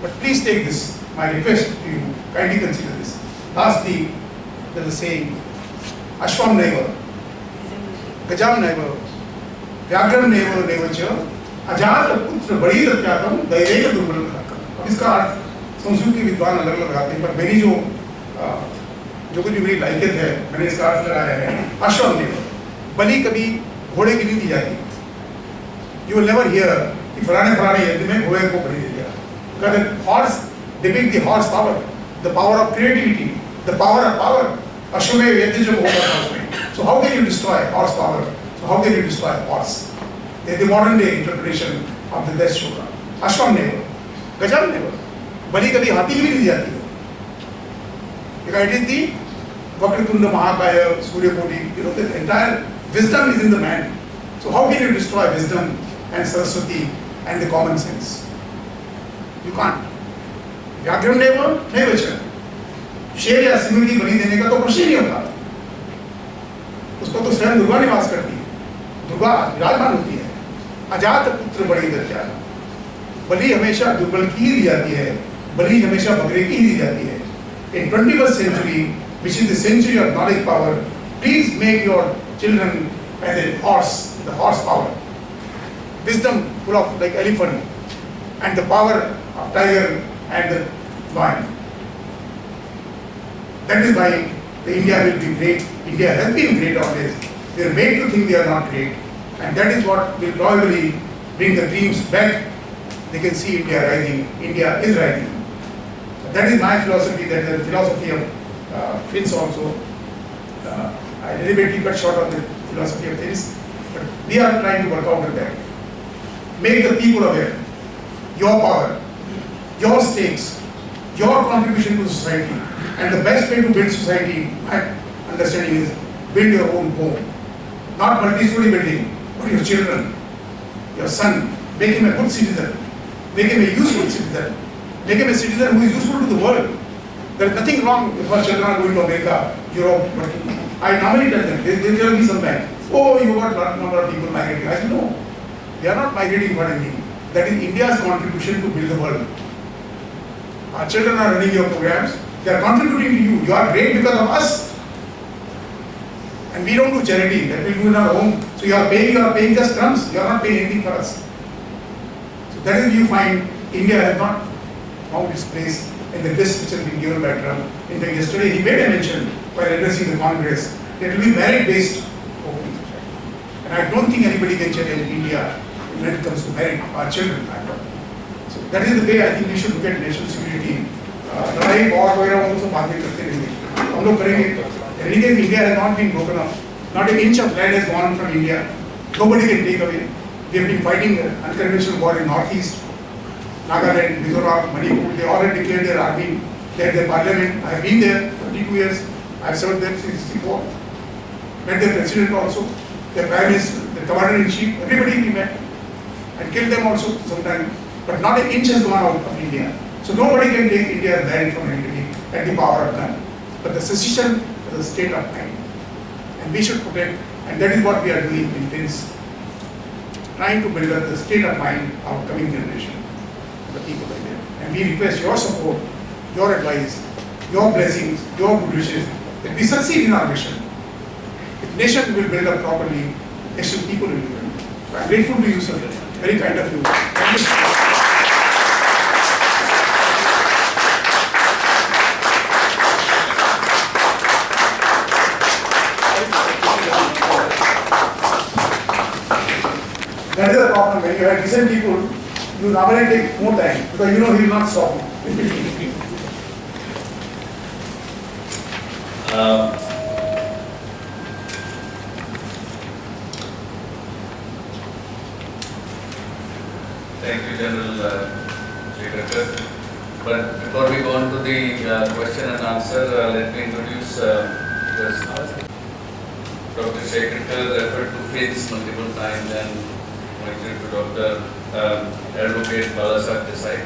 But please take this, my request to you, kindly consider this. Lastly, there is a saying, Ashwam neighbor, Gajam neighbor, Vyagram neighbor neighbor, अजात पुत्र बड़ी रत्यातम दैवेक दुर्बल रखा. अब इसका अर्थ संस्कृत के विद्वान अलग अलग लगाते हैं, पर मेरी जो कुछ भी मेरी लायकियत है, मैंने इसका अर्थ लगाया है अश्वम नैव. बलि कभी घोड़े की नहीं दी जाती. You will never hear कि फलाने यज्ञ में घोड़े को बलि दे दिया. Because horse depict the horse power, the power of creativity, the power of power. अश्वमेव यज्ञ जब होगा था उसमें. So how can you destroy horse power? So how can you destroy horse? They are the modern day interpretation of the Death Shloka. Ashwam neighbor, Gajam neighbor. बलि कभी हाथी की भी दी जाती है. Because it is the Vakratunda Mahakaya, Suryakoti, you know, the entire wisdom is in the man. So how can you destroy wisdom and Saraswati and the common sense? You can't. Vyagram neighbor, neighbor chal. शेर या सिंह की बलि देने का तो प्रश्न ही नहीं होता. उसको तो स्वयं दुर्गा निवास करती है. दुर्गा विराजमान होती है. अजात पुत्र बड़ी दत्या. बलि हमेशा दुर्बल की ही दी जाती है. बलि हमेशा बकरे की ही दी जाती है. In 21st century, which is the century of knowledge power, please make your children as a horse, the horse power. Wisdom full of like elephant, and the power of tiger and the lion. That is why the India will be great. India has been great always. They are made to think they are not great. And that is what will probably bring the dreams back. They can see India rising. India is rising. So that is my philosophy. That is the philosophy of FINS also. I deliberately cut short on the philosophy of FINS. But we are trying to work out with that. Make the people aware. Your power, your stakes, your contribution to society. And the best way to build society, my understanding is build your own home. Not multi-story building, but your children, your son. Make him a good citizen. Make him a useful citizen. Make him a citizen who is useful to the world. There is nothing wrong if our children are going to America, Europe, working. I normally tell them, they tell me sometimes, oh, you got a lot number of people migrating. I said, no, they are not migrating for anything. That is India's contribution to build the world. Our children are running your programs. They are contributing to you. You are great because of us. And we don't do charity. That we do in our home. So you are paying just crumbs. You are not paying anything for us. So that is you find India has not found its place in the list which has been given by Trump. In fact, yesterday he made a mention while addressing the Congress that it will be merit-based voting. And I don't think anybody can challenge India when it comes to merit. Our children, I don't. So that is the way I think we should look at national security. लड़ाई war वगैरह वो सब बातें करते रहेंगे. हम लोग करेंगे. Again, India has not been broken up. Not an inch of land has gone from India. Nobody can take away. We have been fighting an unconventional war in Northeast. Nagaland, Mizoram, Manipur, they all had declared their army. They had their parliament. I have been there 22 years. I have served there since 64. Met their president also, their prime minister, their commander-in-chief. Everybody we met. And killed them also sometimes. But not an inch has gone out of India. So nobody can take India's land from anybody at the power of gun. But the secession is a state of mind. And we should protect, and that is what we are doing in FINS. Trying to build up the state of mind of coming generation, the people like that. And we request your support, your advice, your blessings, your good wishes, that we succeed in our mission. If nation will build up properly, nation people will build up. So I am grateful to you, sir. Very kind of you. Thank you. you normally take more time because you know he will not stop in between. Thank you, General Shekatkar. But before we go on to the question and answer, let me introduce Dr. Shekatkar referred to FINS multiple times and pointed to Dr. Advocate Balasat Desai.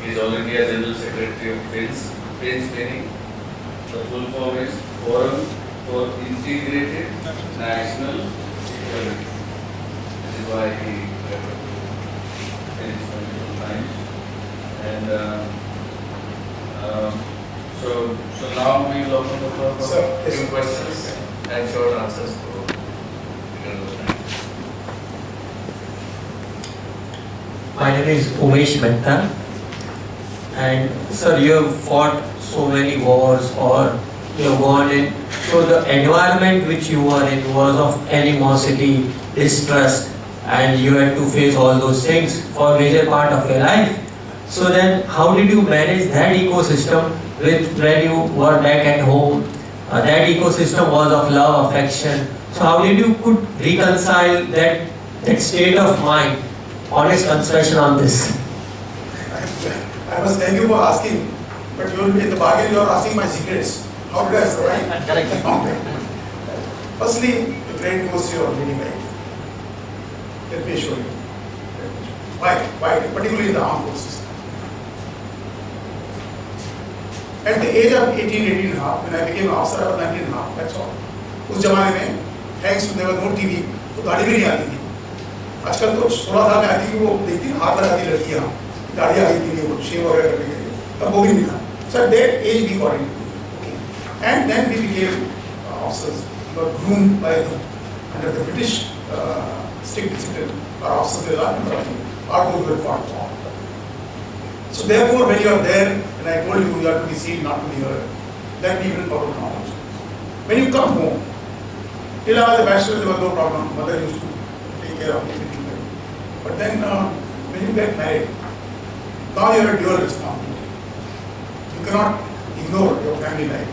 He is All India General Secretary of FINS. FINS meaning the full form is Forum for Integrated National Security. This is why he referred to FINS multiple times. And so now we will open the floor for a few questions and short answers for My name is Umesh Mehta, and sir, you have fought so many wars, or you have gone in, so the environment which you were in was of animosity, distrust, and you had to face all those things for a major part of your life. So then, how did you manage that ecosystem with when you were back at home? That ecosystem was of love, affection. So how did you could reconcile that state of mind? Honest confession on this. I must thank you for asking, but you will be in the bargain. You are asking my secrets. How did I survive? Correct. Firstly, the credit goes to your daily life. Let me show you. Why? Particularly in the armed forces. At the age of 18 and a half, when I became an officer, I was 19 and a half, that's all. उस जमाने में, thanks to there was no TV, तो गाड़ी भी नहीं आती थी. आजकल तो 16 साल में आती थी, वो देखती हाथ लगाती लड़कियाँ, गाड़ी आ गई थी, वो शेव वगैरह करने के लिए, तब वो भी नहीं था. So at that age we got into it. Okay. And then we became officers. We were groomed by under the British strict discipline. Our officers were our those were fought for. So therefore, when you are there, and I told you, you have to be seen, not to be heard, then we will follow knowledge. When you come home, till I was a bachelor, there was no problem. Mother used to take care of me. But then, when you get married, now you have a dual responsibility. You cannot ignore your family life.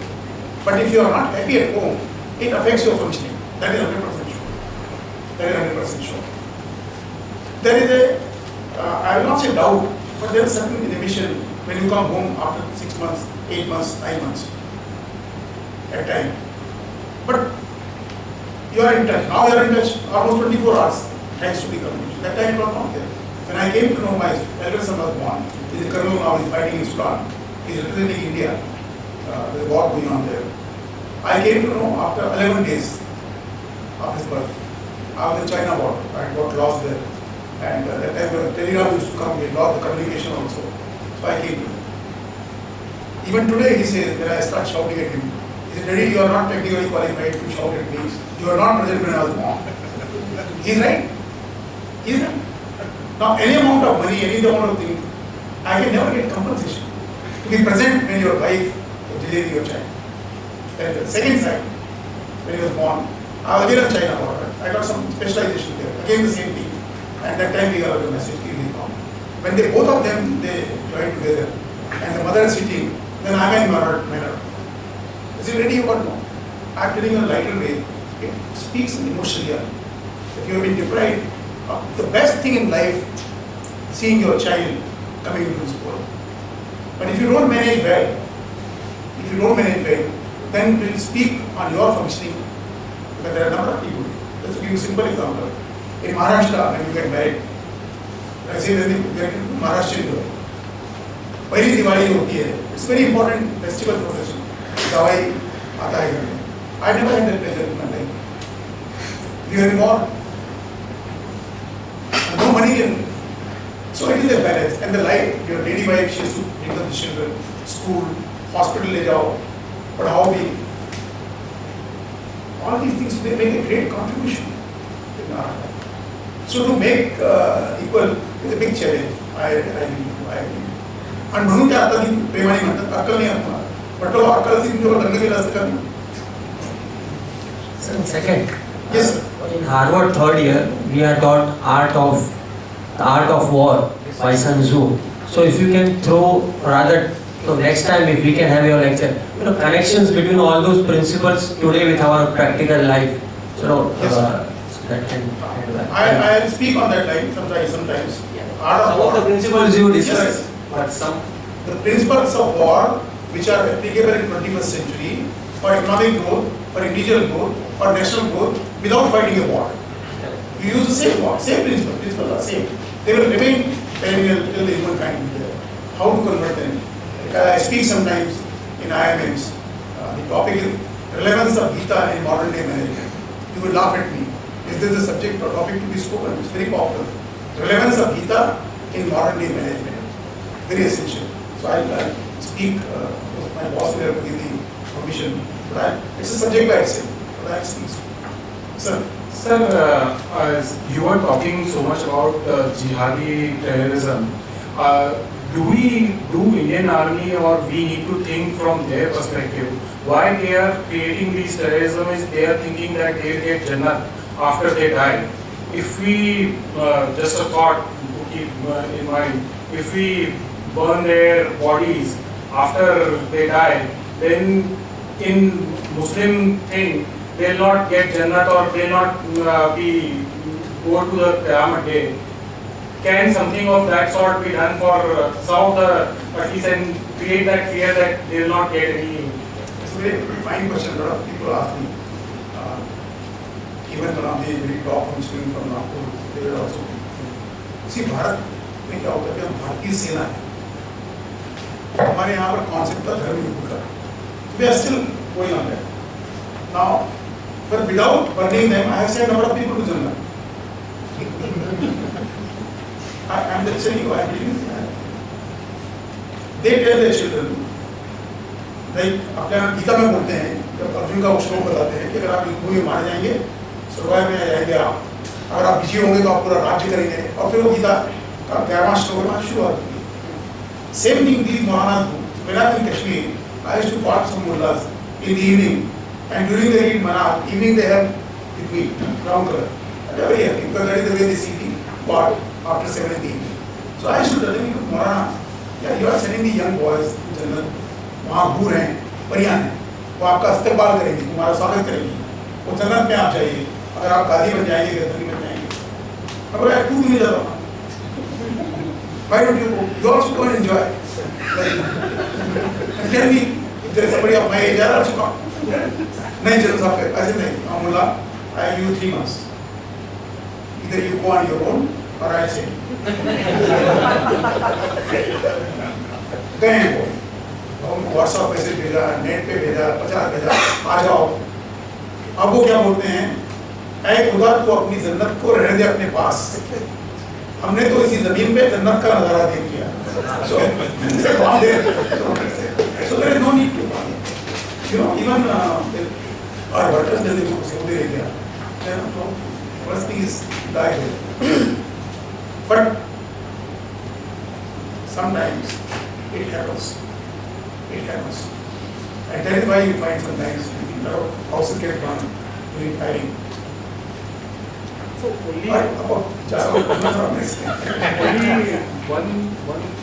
But if you are not happy at home, it affects your functioning. That is 100% sure. That is 100% sure. There is a, I will not say doubt, but there is certain inhibition when you come home after 6 months, 8 months, 9 months at time. But you are in touch. Now you are in touch almost 24 hours thanks to the community. That time it was not there. When I came to know my elder son was born, he is a colonel now, he is fighting in Sudan. He is representing India. There is a war going on there. I came to know after 11 days of his birth. I was in China border. I got lost there. And that time when telegram used to come, we lost the communication also. So I came to him. Even today he says, when I start shouting at him, he said, Daddy, you are not technically qualified to shout at me. You are not present when I was born. He is right. He is right. Now any amount of money, any amount of things, I can never get compensation to be present when your wife is delivering your child. And the second side, when he was born, I was again in China border. I got some specialization there. Again the same thing. And that time we got a message, when they both of them, they joined together, and the mother is sitting, then I am in manner. Is it ready? You got no. I am telling you in a lighter way. It speaks emotionally that you have been deprived of the best thing in life, seeing your child coming into this world. But if you don't manage well, then it will speak on your functioning. But there are a number of people. Let's give you a simple example. In Maharashtra, when you get married, I say when you get Maharashtrian girl, पहली दिवाली होती है. It's very important festival procession. दवाई आता है घर में. I never had that pleasure in my life. We were involved. No money in. So it is a balance. And the life, your lady wife, she has to bring up the children, school, hospital ले जाओ, पढ़ाओ. All these things, they make a great contribution in our life. So to make equal is a big challenge. And म्हणून क्या आता की प्रेमाने म्हणतात अक्कल नाही आता. पण तो अक्कल असेल जो लग्न केलं असतं का? Second. Yes. In Harvard third year, we are taught art of The Art of War by Sun Tzu. So if you can throw, rather, so next time if we can have your lecture, connections between all those principles today with our practical life. So that can. I'll speak on that line sometimes. Art of Some war. of the principles you discussed, Yes. but some. The principles of war which are applicable in 21st century for economic growth, for individual growth, for national growth without fighting a war. You use the same war, same principles are same. They will remain perennial till the humankind is there. How to convert them? I speak sometimes in IMMs. The topic is relevance of Gita in modern day management. You will laugh at me. Is this a subject or topic to be spoken? It's very popular. Relevance of Gita in modern day management. Very essential. So I'll speak, my boss will have to give the permission, but it's a subject by itself, but I'll speak. Sir. Sir, as you are talking so much about jihadi terrorism, do Indian Army or we need to think from their perspective? Why they are creating these terrorism is they are thinking that they will get Jannat after they die. If we, just a thought to keep in mind, if we burn their bodies after they die, then in Muslim thing, they will not get Jannat or they will not go to the Qiyamah day. Can something of that sort be done for some of the parties and create that fear that they will not get any? It's a very fine question. A lot of people ask me. Even when they very top from student from Nagpur, they will also. See, Bharat में क्या होता है कि हम भारतीय सेना है. हमारे यहाँ पर कॉन्सेप्ट था धर्म युद्ध का. We are still going on that. Now, but without burning them, I have sent a number of people to Jannah. I am telling you, I am telling you. They tell their children, like अपने गीता में बोलते हैं, जब अर्जुन का श्लोक बताते हैं कि अगर आप युद्ध में मारे जाएंगे, स्वर्ग में जाएंगे आप, अगर आप विजयी होंगे तो आप पूरा राज्य करेंगे, और फिर वो गीता का 11वां श्लोक में शुरू होती है. Same thing these Mahanas do. When I was in Kashmir, I used to talk some mullahs in the evening, and during the evening they have with me, brown color. They are very happy because that is the way they see the God after 7 in the evening. So I used to tell them, Maharana, yeah, you are sending the young boys to Jannat. वहाँ हूर हैं, परियां हैं, वो आपका इस्तेमाल करेंगी, तुम्हारा स्वागत करेंगी. वो जन्नत में आप जाइए. अगर आप काजी बन जाएंगे, गद्दारी बन जाएंगे. अब अगर तू नहीं जा रहा, why don't you go? You also go and enjoy. And tell me if there is somebody of my age, I also come. नहीं चलो साहब, ऐसे नहीं. अमुला, I give you 3 months. Either you go on your own or I say. कहीं वो, हम WhatsApp पे से भेजा, नेट पे भेजा, 50 भेजा, आ जाओ. अब वो क्या बोलते हैं? ऐ खुदा तो अपनी जन्नत को रहने दे अपने पास. हमने तो इसी जमीन पे जन्नत का नजारा देख लिया. So there is no need to. You know, even our workers tell them to Saudi Arabia. First thing is die there. But sometimes it happens. It happens. And that is why you find sometimes houses get burned during firing. So only one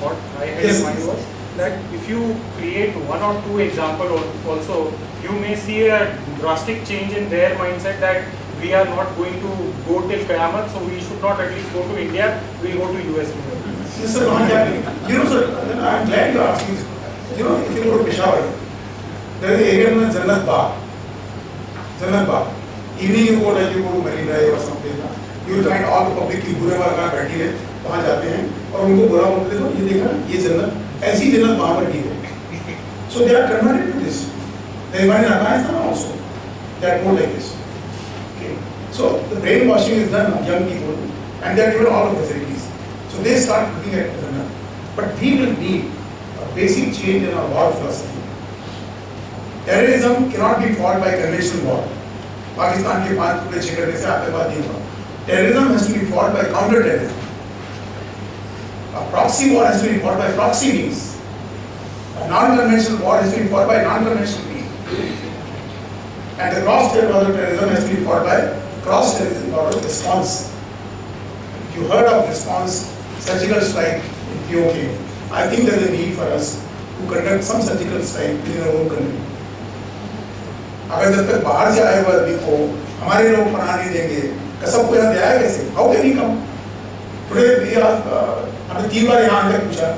thought I had in mind was that if you create 1 or 2 examples also, you may see a drastic change in their mindset that we are not going to go till Qiyamah, so we should not at least go to India, we will go to US. Yes, sir, you know, sir, I am glad you are asking this. You know, if you go to Peshawar, there is an area known as Jannat Bagh. Jannat Bagh. Evening you go to Marine Drive or something. You will find all the public की बुरे वाला बैठी है, वहाँ जाते हैं और उनको बुरा बोलते हैं. ये देखा, ये जन्नत, ऐसी जन्नत वहाँ पर की है. So they are converted to this. They are in Afghanistan also. They are more like this. Okay. So the brainwashing is done on young people, and they are given all the facilities. So they start looking at Jannat. But we will need a basic change in our war philosophy. Terrorism cannot be fought by conventional war. Pakistan के 5 टुकड़े 6 करने से आतंकवाद नहीं हुआ. Terrorism has to be fought by counter-terrorism. A proxy war has to be fought by proxy means. A non-conventional war has to be fought by non-conventional means. And the cross-terrorism has to be fought by cross-terrorism or response. you heard of response surgical strike in POK. I think there is a need for us to conduct some surgical strike within our own country. अगर जब तक बाहर से आए हुए आदमी को हमारे लोग पनाह नहीं देंगे, तो सबको यहाँ दिया कैसे? How can he come? Today we are हमने 3 बार यहाँ आने पूछा,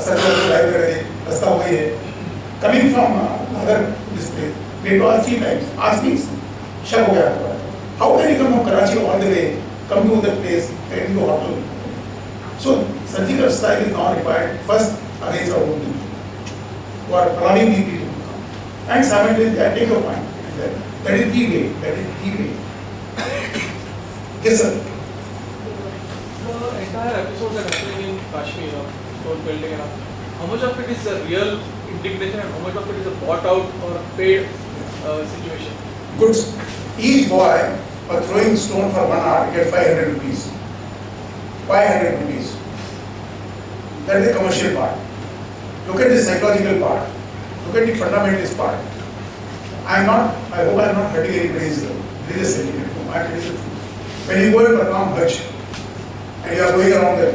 सर्जिकल स्ट्राइक कर रहे थे, रास्ता वही है. Coming from other this place, we to ask 3 times. Ask me, शक हो गया. How can he come from Karachi all the way, come to that place, get into the hotel? So surgical strike is not required. First against our own people who are allowing these people to come. And simultaneously, I take your point. That is the way. That is the way. Yes, sir. The entire episode that happening in Kashmir of stone building and all, how much of it is a real integration and how much of it is a bought out or paid situation? Good. Each boy for throwing stone for 1 hour get 500 rupees. 500 rupees. That is the commercial part. Look at the psychological part. Look at the fundamentalist part. I hope I am not hurting anybody's religious sentiment. No, I tell you the truth. When you go and perform Hajj and you are going around that,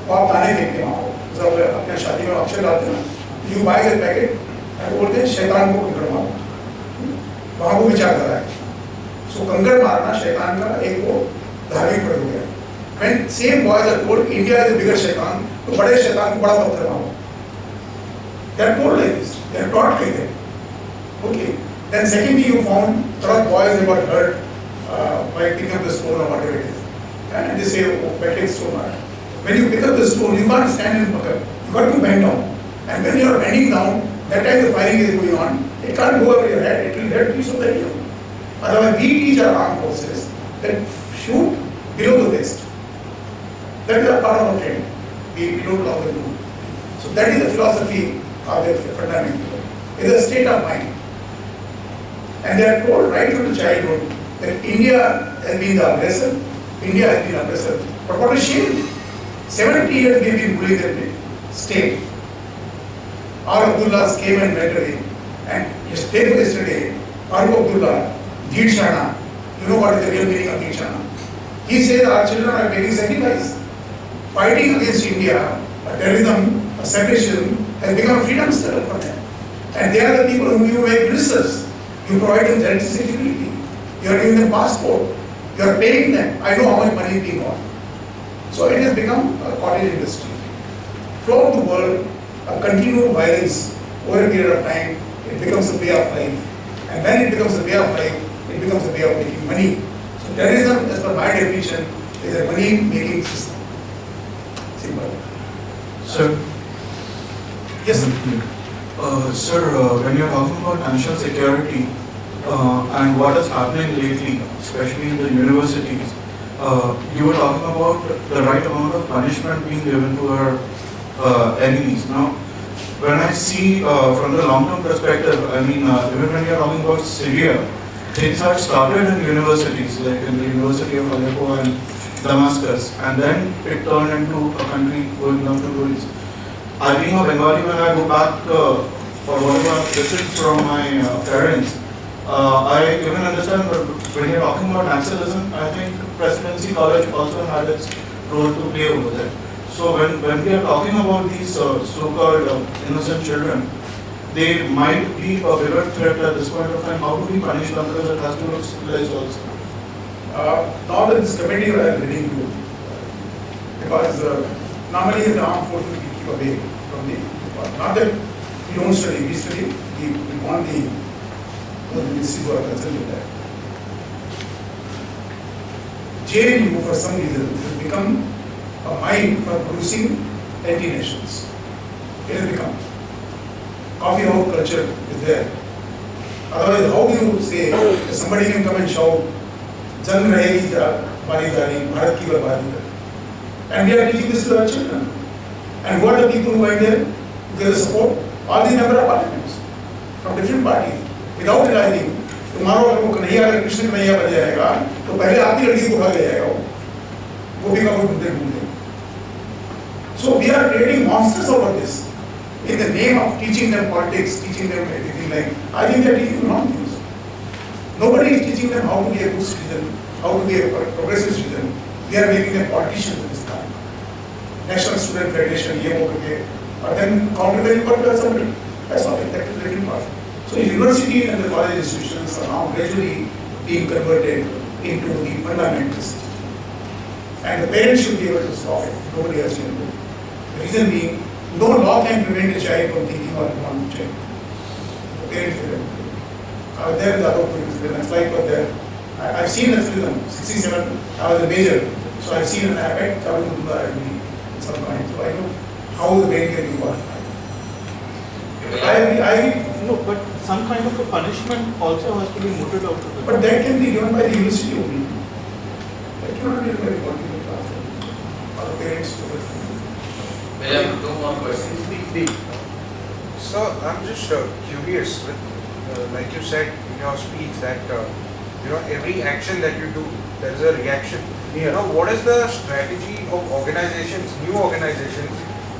आप दाने फेंकते वहाँ को, जब अपने शादी में अक्षर डालते हैं, you buy the packet and बोलते हैं शैतान को कंकड़ मारो, वहाँ को विचार कर रहा है. So कंकड़ मारना शैतान का एक वो धार्मिक प्रयोग हो गया. When same boys are told India is a bigger शैतान, तो बड़े शैतान को बड़ा पत्थर मारो. They are told like this. They are taught like that. Okay. Then secondly, you found lot of boys got hurt by picking up the stone or whatever it is, and they say, "Oh, better stone." When you pick up the stone, you can't stand in bucket. You got to bend down. And when you are bending down, that time the firing is going on. It can't go over your head. It will hurt you so very young. Otherwise, we teach our armed forces that shoot below the waist. That is a part of our training. We don't allow them to do. So that is the philosophy of the fundamental. It is a state of mind. And they are told right from the childhood that India has been the aggressor. India has been the aggressor. But what a shame. 70 years we have been bullying their state. Our Abdullahs came and went away. And yesterday, Aru Abdullah, Deed Shana, you know what is the real meaning of Deed Shana? He says our children are making sacrifice. Fighting against India, terrorism, separation, has become a freedom struggle for them. And they are the people whom you make ministers. You provide them health security. You are giving them passport. You are paying them. I know how much money is being got. So it has become a cottage industry. Throughout the world, a continued violence over a period of time, it becomes a way of life. And when it becomes a way of life, it becomes a way of making money. So terrorism, as per my definition, is a money-making system. Simple. Sir. Yes, sir. Sir, when you are talking about national security and what is happening lately, especially in the universities, you were talking about the right amount of punishment being given to our enemies. Now, when I see from the long-term perspective, I mean, even when you are talking about Syria, things had started in universities, like in the University of Aleppo and Damascus, and then it turned into a country going down to ruins. I being a Bengali, when I go back for whatever I've listened from my parents, I even understand that when you're talking about nationalism, I think Presidency College also had its role to play over there. So when we are talking about these so-called innocent children, they might be a bigger threat at this point of time. How do we punish them, because it has to look civilized also? Now that this committee I am leading to, because normally in the armed forces we keep away from the, not that we don't study, we study, we want the ministry who are concerned with that. JNU for some reason has become a mine for producing anti-nations. It has become. Coffee house culture is there. Otherwise, how do you say that somebody can come and shout, Jang rahegi hamari jari, Bharat ki barbadi kar. And we are teaching this to our children. And who are the people who went there? Who gave the support? All the member of parliaments from different parties. Without realizing, tomorrow अगर वो कन्हैया अगर कृष्ण कन्हैया बन जाएगा, तो पहले आप ही लड़की को भाग ले जाएगा वो भी कब ढूंढते. So we are creating monsters out of this. In the name of teaching them politics, teaching them everything like, I think they are teaching them wrong things. Nobody is teaching them how to be a good citizen, how to be a progressive citizen. we are making them politicians in this country. National Student Federation, ये हो करके, और then counter the report to somebody. That's not it. That is the second part. So university and the college institutions are now gradually being converted into the fundamentalists. And the parents should be able to stop it. Nobody else can do it. The reason being, no law can prevent a child from thinking or wanting to change. The parents will do it. There is other things. The next slide was there. I've seen Nationalism, 67, I was a major. So I've seen an impact coming to the at some point. So I know how the brain can be worked. No, but some kind of a punishment also has to be mooted out of it. But that can be given by the university only. That cannot be given by the political class or the parents. May I have two more questions? So I'm just curious, like you said in your speech that every action that you do, there is a reaction. Yeah. Now, what is the strategy of organizations, new organizations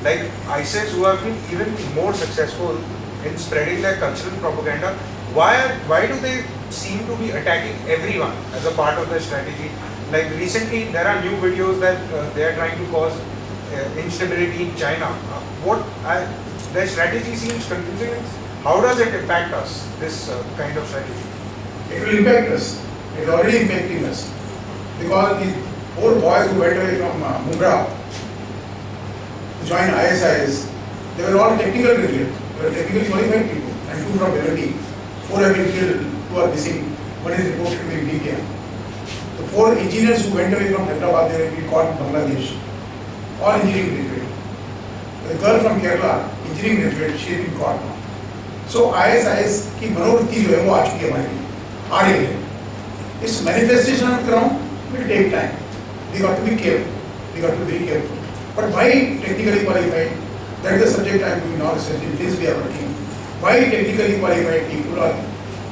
like ISIS, who have been even more successful in spreading their cultural propaganda? Why do they seem to be attacking everyone as a part of their strategy? Like recently, there are new videos that they are trying to cause instability in China. Their strategy seems confusing. How does it impact us, this kind of strategy? It will impact us. It is already impacting us. Because the 4 boys who went away from Mumbai to join ISIS, they were all technical graduates. They were technically qualified people. And 2 from Retd. 4 have been killed, 2 are missing. 1 is reported to be in India. The 4 engineers who went away from Hyderabad, they have been caught in Bangladesh. All engineering graduates. The girl from Kerala, engineering graduate, she has been caught now. So ISIS की मनोवृत्ति जो है वो आ चुकी है हमारी, आ रही है. This manifestation on the ground will take time. We got to be careful. We got to be very careful. But why technically qualified? That is the subject I am doing now. Research in this we are working. Why technically qualified people or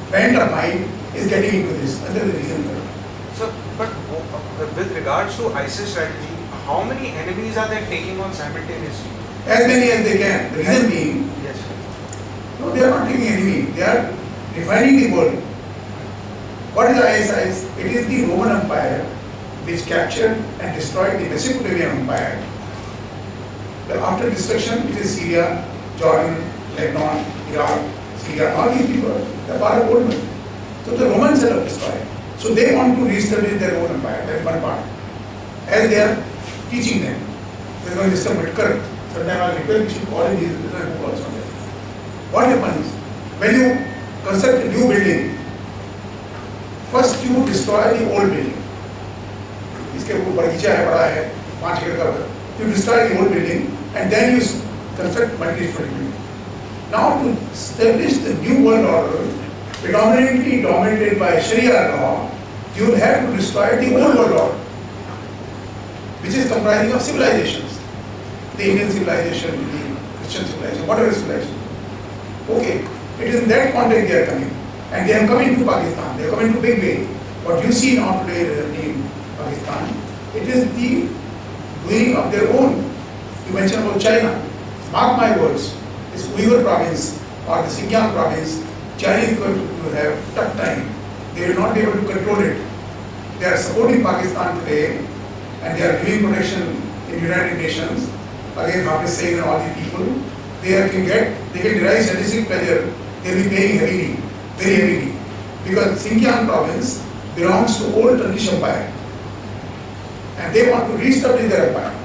bent of mind is getting into this? And there is a reason for it. So, but with regards to ISIS strategy, how many enemies are they taking on simultaneously? As many as they can. The reason being, Yes. no, they are not taking enemy. They are refining the world. What is ISIS? It is the Roman Empire which captured and destroyed the Mesopotamian Empire. After destruction, it is Syria, Jordan, Lebanon, Iraq, Syria, all these people, they are part of old men. So the Romans have destroyed. So they want to reestablish their own empire, that is one part. As they are teaching them. There is one Mr. Kutcher, sometimes I request you should call him, he is a book also there. What happens? When you construct a new building, first you destroy the old building. इसके ऊपर बगीचा है, बड़ा है, 5 एकड़ का. You destroy the old building and then you construct multi-story building. Now to establish the new world order, predominantly dominated by Sharia law, you will have to destroy the old world order, which is comprising of civilizations. The Indian civilization, the Christian civilization, whatever civilization. Okay, it is in that context they are coming. And they have come into Pakistan, they have come into big way. What you see now today in Pakistan, it is the doing of their own. You mentioned about China. Mark my words, this Uyghur province or the Xinjiang province, China is going to have tough time. They will not be able to control it. They are supporting Pakistan today and they are giving protection in United Nations against Hafiz Saeed and all these people. They can derive statistic pleasure. They will be paying heavily, very heavily. Because Xinjiang province belongs to old Turkish Empire. And they want to reestablish their empire.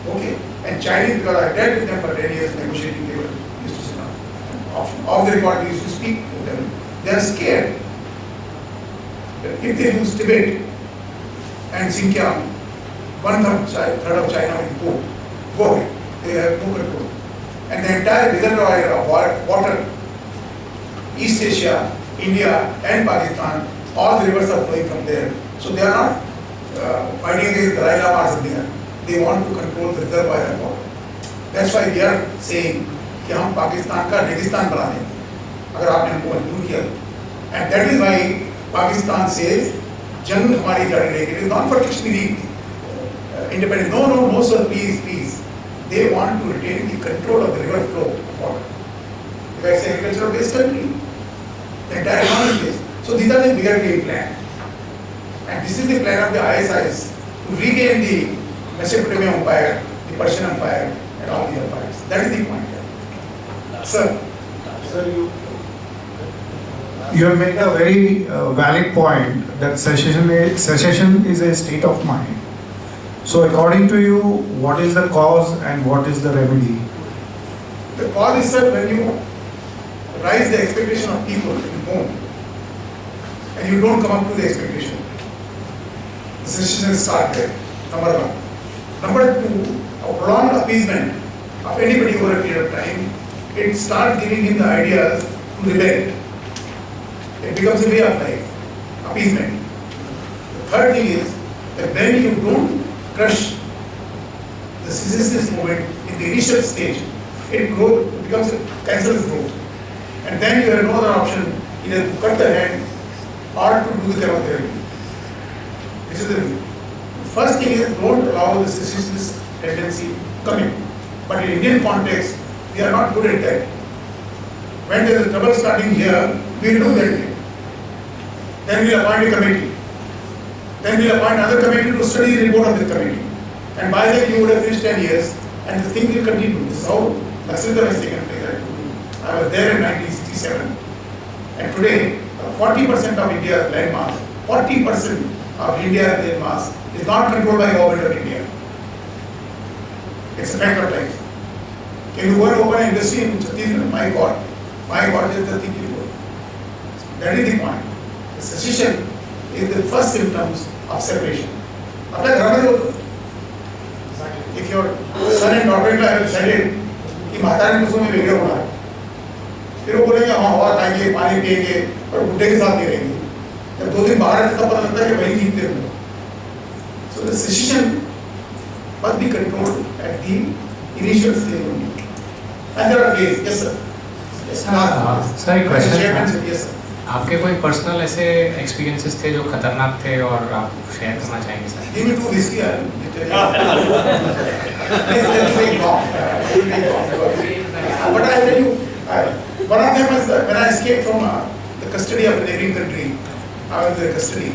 Okay? And Chinese, because I dealt with them for 10 years negotiating, they used to sit down. And off the record, we used to speak with them. They are scared that if they lose Tibet and Xinjiang, 1/3 of China will go away. They have no control. And the entire reservoir of water, East Asia, India and Pakistan, all the rivers are flowing from there. So they are not fighting against the Dalai Lama or something. They want to control the reservoir of water. That's why we are saying कि हम पाकिस्तान का रेगिस्तान बना देंगे अगर आपने हमको मजबूर किया. And that is why Pakistan says जंग हमारी जारी रहेगी. It is not for Kashmiri independence. No sir, please. They want to retain the control of the river flow of water. Because it's agricultural based country. The entire economy is. So these are the bigger game plan. And And this is the plan of the ISIs to regain the Mesopotamian Empire, the Persian Empire, and all the empires. That is the point here. Sir. Sir, you have made a very valid point that secession is a state of mind. So according to you, what is the cause and what is the remedy? The cause is, sir, when you rise the expectation of people in home and you don't come up to the expectation. The secession start there, number one. Number two, a prolonged appeasement of anybody over a period of time, it starts giving him the ideas to rebel. It becomes a way of life, appeasement. The third thing is that when you don't crush the secessionist movement in the initial stage, it becomes a cancerous growth. And then you have no other option either to cut the hand or to do the chemotherapy. This is the first thing is don't allow the secessionist tendency come in. But in Indian context, we are not good at that. When there is trouble starting here, we will do that. Then we will appoint a committee. Then we will appoint another committee to study the report of the committee. And by then you would have finished 10 years and the thing will continue. This is how Naxalism has taken place. I was there in 1967. And today, 40% of India's land mass, 40% of India's land mass is not controlled by the government of India. It's a fact of life. Can you go and open an industry in Chhattisgarh? My God, just the thing you go. That is the point. The secession is the first symptoms of separation. If your son and daughter-in-law have decided कि माता ने उसमें वेगळे होणार, फिर वो बोलेंगे हाँ हवा खाएंगे, पानी पिएंगे, और बुड्ढे के साथ नहीं रहेंगे. जब 2 दिन बाहर है तब पता लगता है कि वही जीतते हैं. So the secession must be controlled at the initial stage only. And there are ways. Yes, sir. Yes, sir एक क्वेश्चन. Yes, sir. आपके कोई पर्सनल ऐसे एक्सपीरियंसेस थे जो खतरनाक थे और आप शेयर करना चाहेंगे sir? Give me 2 whiskey. But I tell you, one of them was when I escaped from the custody of a neighboring country. I was in the custody.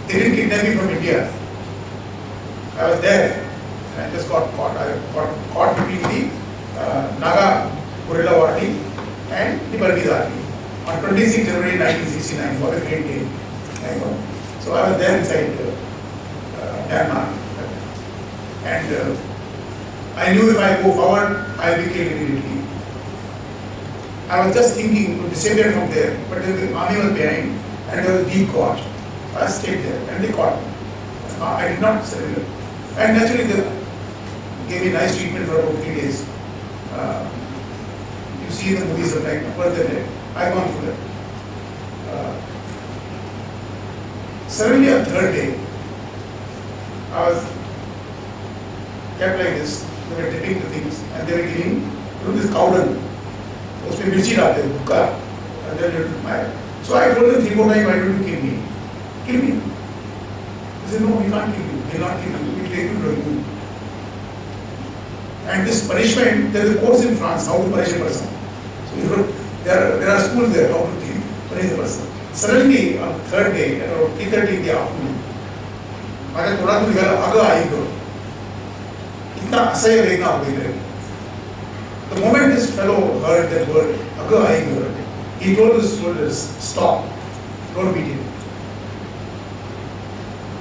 They didn't kidnap me from India. I was there. And I just got caught. I got caught between the Naga guerrilla party and the Burmese army on 26 January 1969. What a great day. So I was there inside Myanmar. And I knew if I go forward, I will be killed immediately. I was just thinking to disappear from there, but the army was behind and there was a deep gorge. I stayed there and they caught me. I did not surrender. And naturally they gave me nice treatment for about 3 days. You see in the movies of like birth and death. I gone through that. Suddenly on 3rd day, I was kept like this. They were dipping the things and they were giving this cow dung. उसमें मिर्ची डालते हैं भुक्का and then you my. So I told them 3-4 times, why don't you kill me? Kill me. They said, no, we can't kill you. We will not kill you. We will take you to a room. And this punishment, there is a course in France how to punish a person. So there are schools there how to punish a person. Suddenly on the 3rd day at around 3:30 in the afternoon, मैंने थोड़ा तो निकाला अगर आई करो. इतना असह्य वेदना हो गई मेरे. The moment this fellow heard that word, agar I heard, he told his soldiers, stop, don't beat him.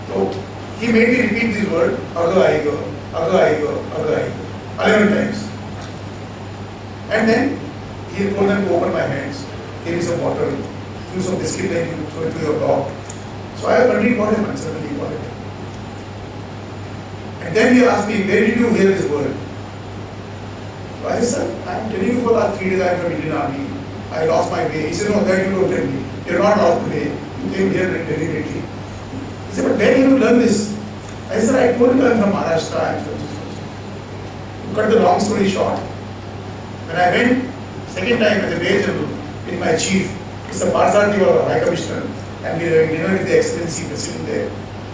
So he made me repeat this word, agar I go, agar I go, agar I go, 11 times. And then he told them to open my hands, give me some water, threw some biscuit and you throw it to your dog. So I wondered what happened, suddenly what happened. And then he asked me, where did you hear this word? So I said, sir, I am telling you for the last 3 days I am from Indian Army. I lost my way. He said, no, that you don't tell me. You are not lost today. You came here deliberately. He said, but where did you learn this? I said, I told you I am from Maharashtra. I am from to cut the long story short, when I went second time as a major with my chief, Mr. Parsati was High Commissioner, and we were dinner with the Excellency President there,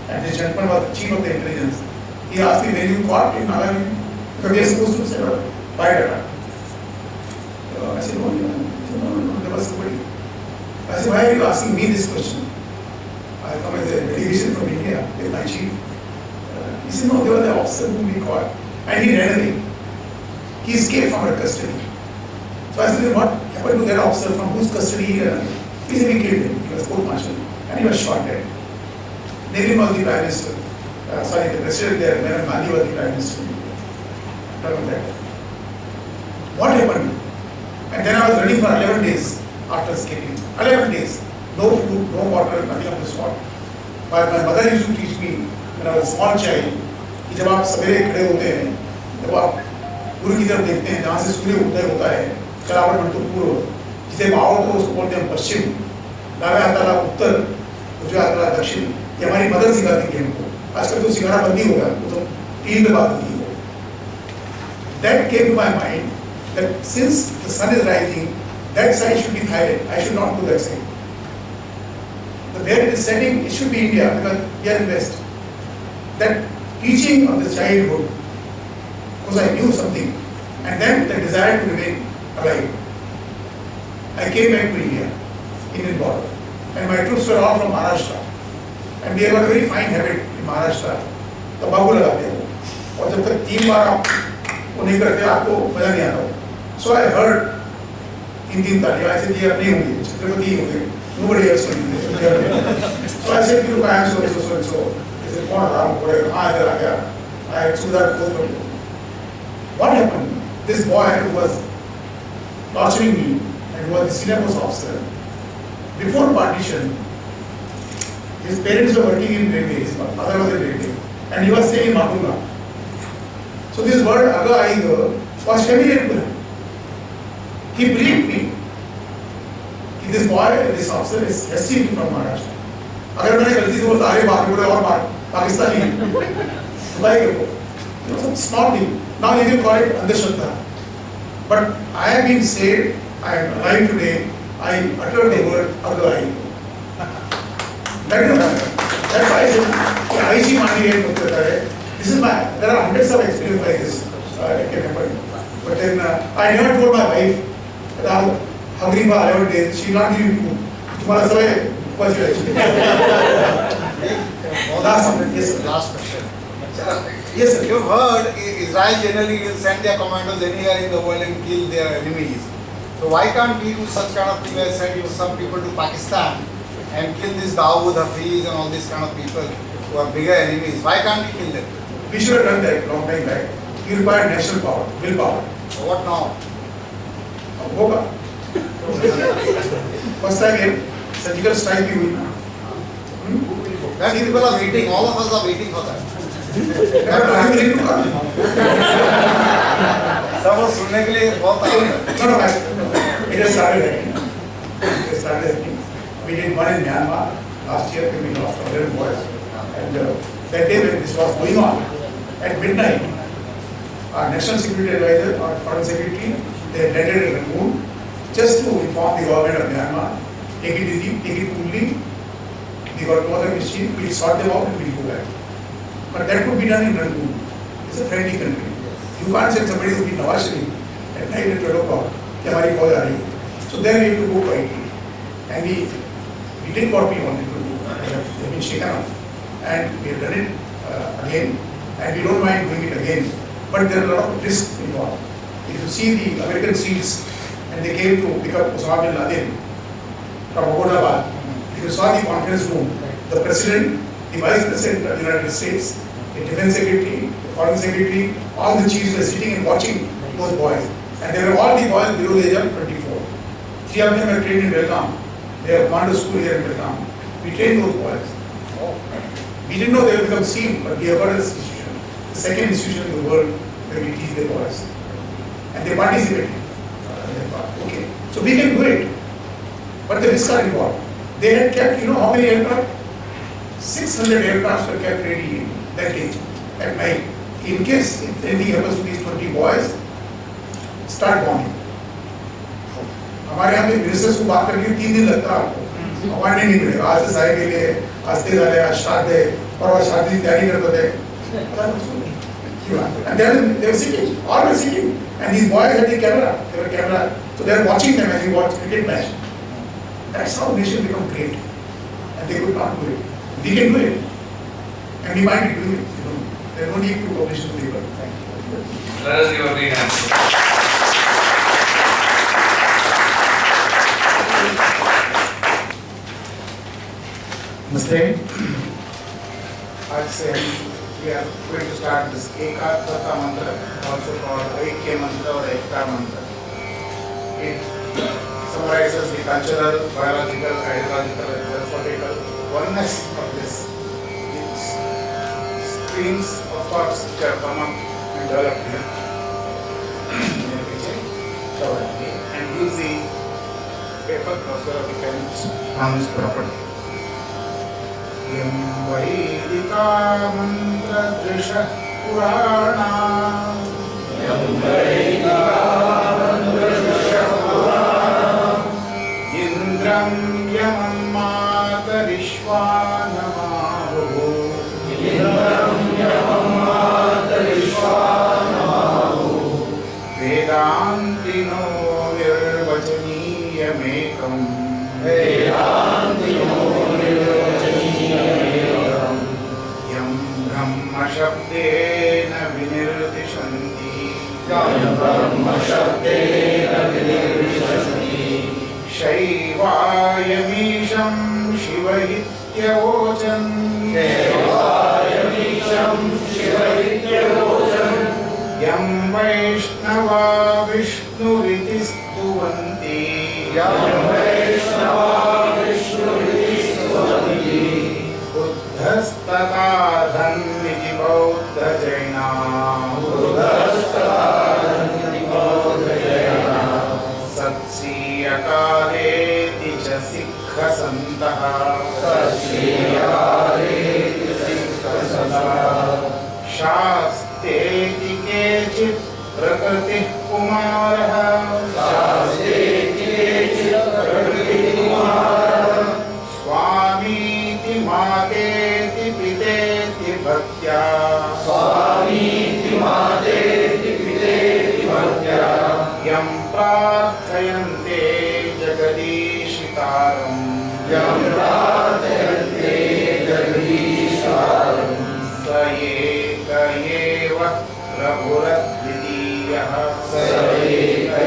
and this gentleman was the Chief of the Intelligence. He asked me, when you caught in Nagaland, because we are supposed to say, biodata. I said, no, there was somebody. I said, why are you asking me this question? I come as a delegation from India with my chief. He said, no, they were the officer whom we caught. And he ran away. He escaped from our custody. So I said, what happened to that officer from whose custody he ran away? He said, we killed him. He was court-martialed and he was shot dead. Nehru was the Prime Minister. The President there, Mahatma Gandhi was the Prime Minister. What happened? And then I was running for 11 days after escaping. 11 days. No food, no water, nothing of the sort. But my mother used to teach me when I was a small child कि जब आप सवेरे खड़े होते हैं, जब आप पूर्व की तरफ देखते हैं, जहाँ से सूर्य उदय होता है, चलावट मंटू पूर्व, जिसे भाव को उसको बोलते हैं पश्चिम, दावे आता ला उत्तर, उजवे आता ला दक्षिण, ये हमारी मदर सिखाती थी हमको. आजकल तो सिखाना बंद ही हो गया, वो तो टीवी पे बात होती है. That came to my mind that since the sun is rising, that side should be Thailand. I should not go that side. But where it is setting, it should be India because we are in West. That teaching of the childhood, because I knew something, and then the desire to remain alive. I came back to India, Indian border, and my troops were all from Maharashtra, and we have got a very fine habit in Maharashtra. तंबाकू लगाते हो, और जब तक 3 बार आप वो नहीं करते आपको मजा नहीं आता. So I heard 3 तालियां ऐसे दिए अपने होंगे, छत्रपति होंगे, nobody else can do it. So I said, look, I am so and so. I said, कौन आराम करे, कहाँ इधर आ गया? I had to that close from you. What happened? This boy who was torturing me and who was the senior post officer, before partition, his parents were working in railway, his father was in railway, and he was staying in Matunga. So this word Aga Aiga was familiar to him. He believed me. This boy, this officer is received from Maharashtra. अगर मैंने गलती से बोला अरे बाप रे और पाकिस्तानी तो भाई you know some small thing. Now you can call it अंधश्रद्धा. But I have been saved. I am alive today. I uttered the word Aga Aiga. That is that's why I said कि IC मानी है मुझे कहता है. This is my, there are hundreds of experiences like this. It can happen. But then I never told my wife that I was hungry for 11 days. She will not give me food. तुम्हारा सब was your Last question. Yes, sir. You've heard Israel generally will send their commandos anywhere in the world and kill their enemies. So why can't we do such kind of thing as send some people to Pakistan and kill this Dawood, Hafiz and all these kind of people who are bigger enemies? Why can't we kill them? We should have done that long time back. You require national power, willpower. So what now? होगा. First time here, surgical strike भी हुई ना. That people are waiting. All of us are waiting for that. I'm willing to come. सब वो सुनने के लिए बहुत आए हैं. No, it has started happening. It has started happening. We did one in Myanmar last year. We lost 100 boys, and that day when this was going on, at midnight, our National Security Advisor, our Foreign Secretary, they landed in Rangoon just to inform the government of Myanmar, take it easy, take it coolly. We got no other machine, we'll sort them out and we'll go back. But that could be done in Rangoon. It's a friendly country. You can't send somebody to be Nawaz Sharif at night at 12 o'clock. कि हमारी फौज आ रही है. So then we have to go quietly. And we did what we wanted to do. We have been shaken up. And we have done it again. And we don't mind doing it again. But there are a lot of risks involved. If you see the American SEALs, and they came to pick up Osama bin Laden from Abbottabad, if you saw the conference room, the President, the Vice President of the United States, the Defense Secretary, the Foreign Secretary, all the chiefs were sitting and watching those boys. And they were all the boys below the age of 24. 3 of them were trained in Belgaum. They have commando school here in Belgaum. We trained those boys. We didn't know they would become SEAL, but we have got this institution, the second institution in the world where we teach the boys. And they participated. Okay, so we can do it, but the risks are involved. They had kept, you know how many aircraft? 600 aircrafts were kept ready that day, at night. In case if anything happens to these 20 boys, start bombing. हमारे यहाँ पे ministers को बात करके 3 दिन लगता है आपको. अवार्ड नहीं मिलेगा. आज से सारे के लिए आज तेज आ रहे आज श्राद्ध है और आज शादी की तैयारी करते थे. And they were sitting, all were sitting, and these boys had the camera. They were camera, so they were watching them as you watch cricket match. That's how nation become great, and they could not do it. We can do it. And we might be doing it. There is no need to publish the paper. Thank you. Let us give a big hand. Namaste. I'd say we are going to start this Ekatvata mantra, also called Aikya mantra or Ekta mantra. It summarizes the cultural, biological, ideological, and philosophical oneness of this. It's streams of thoughts which have come up and developed here. And use the paper also we can pronounce properly. Yam Vaidika mantra drisha purana. Yam Vaidika mantra drisha purana. Indram yamam matarishvanamahu. Indram yamam matarishvanamahu. Vedantino virvajaniyamekam. Vedantino virvajaniyamekam. Yam brahma shabdena vinirtishanti. Yam brahma shabdena vinirtishanti. Shaivayamisham shivahityavochan. Shaivayamisham shivahityavochan. Yam Vaishnava Vishnuriti stuvanti. Yam Vaishnava Vishnuriti stuvanti. Buddhastata dhanviti Bauddha Jaina. Buddhastata dhanviti Bauddha Jaina. Satsiyakadeti cha Sikha Santaha. Satsiyakadeti cha Sikha Santaha. Shasteti kechit prakritih kumarah. Shasteti kechit prakritih kumarah. Swamiti mateti piteti bhaktya. Swamiti mateti piteti bhaktya. Yam prarthayante jagadishitaram. Yam prarthayante jagadishitaram. Sayeka eva prabhuradvidiyah. Sayeka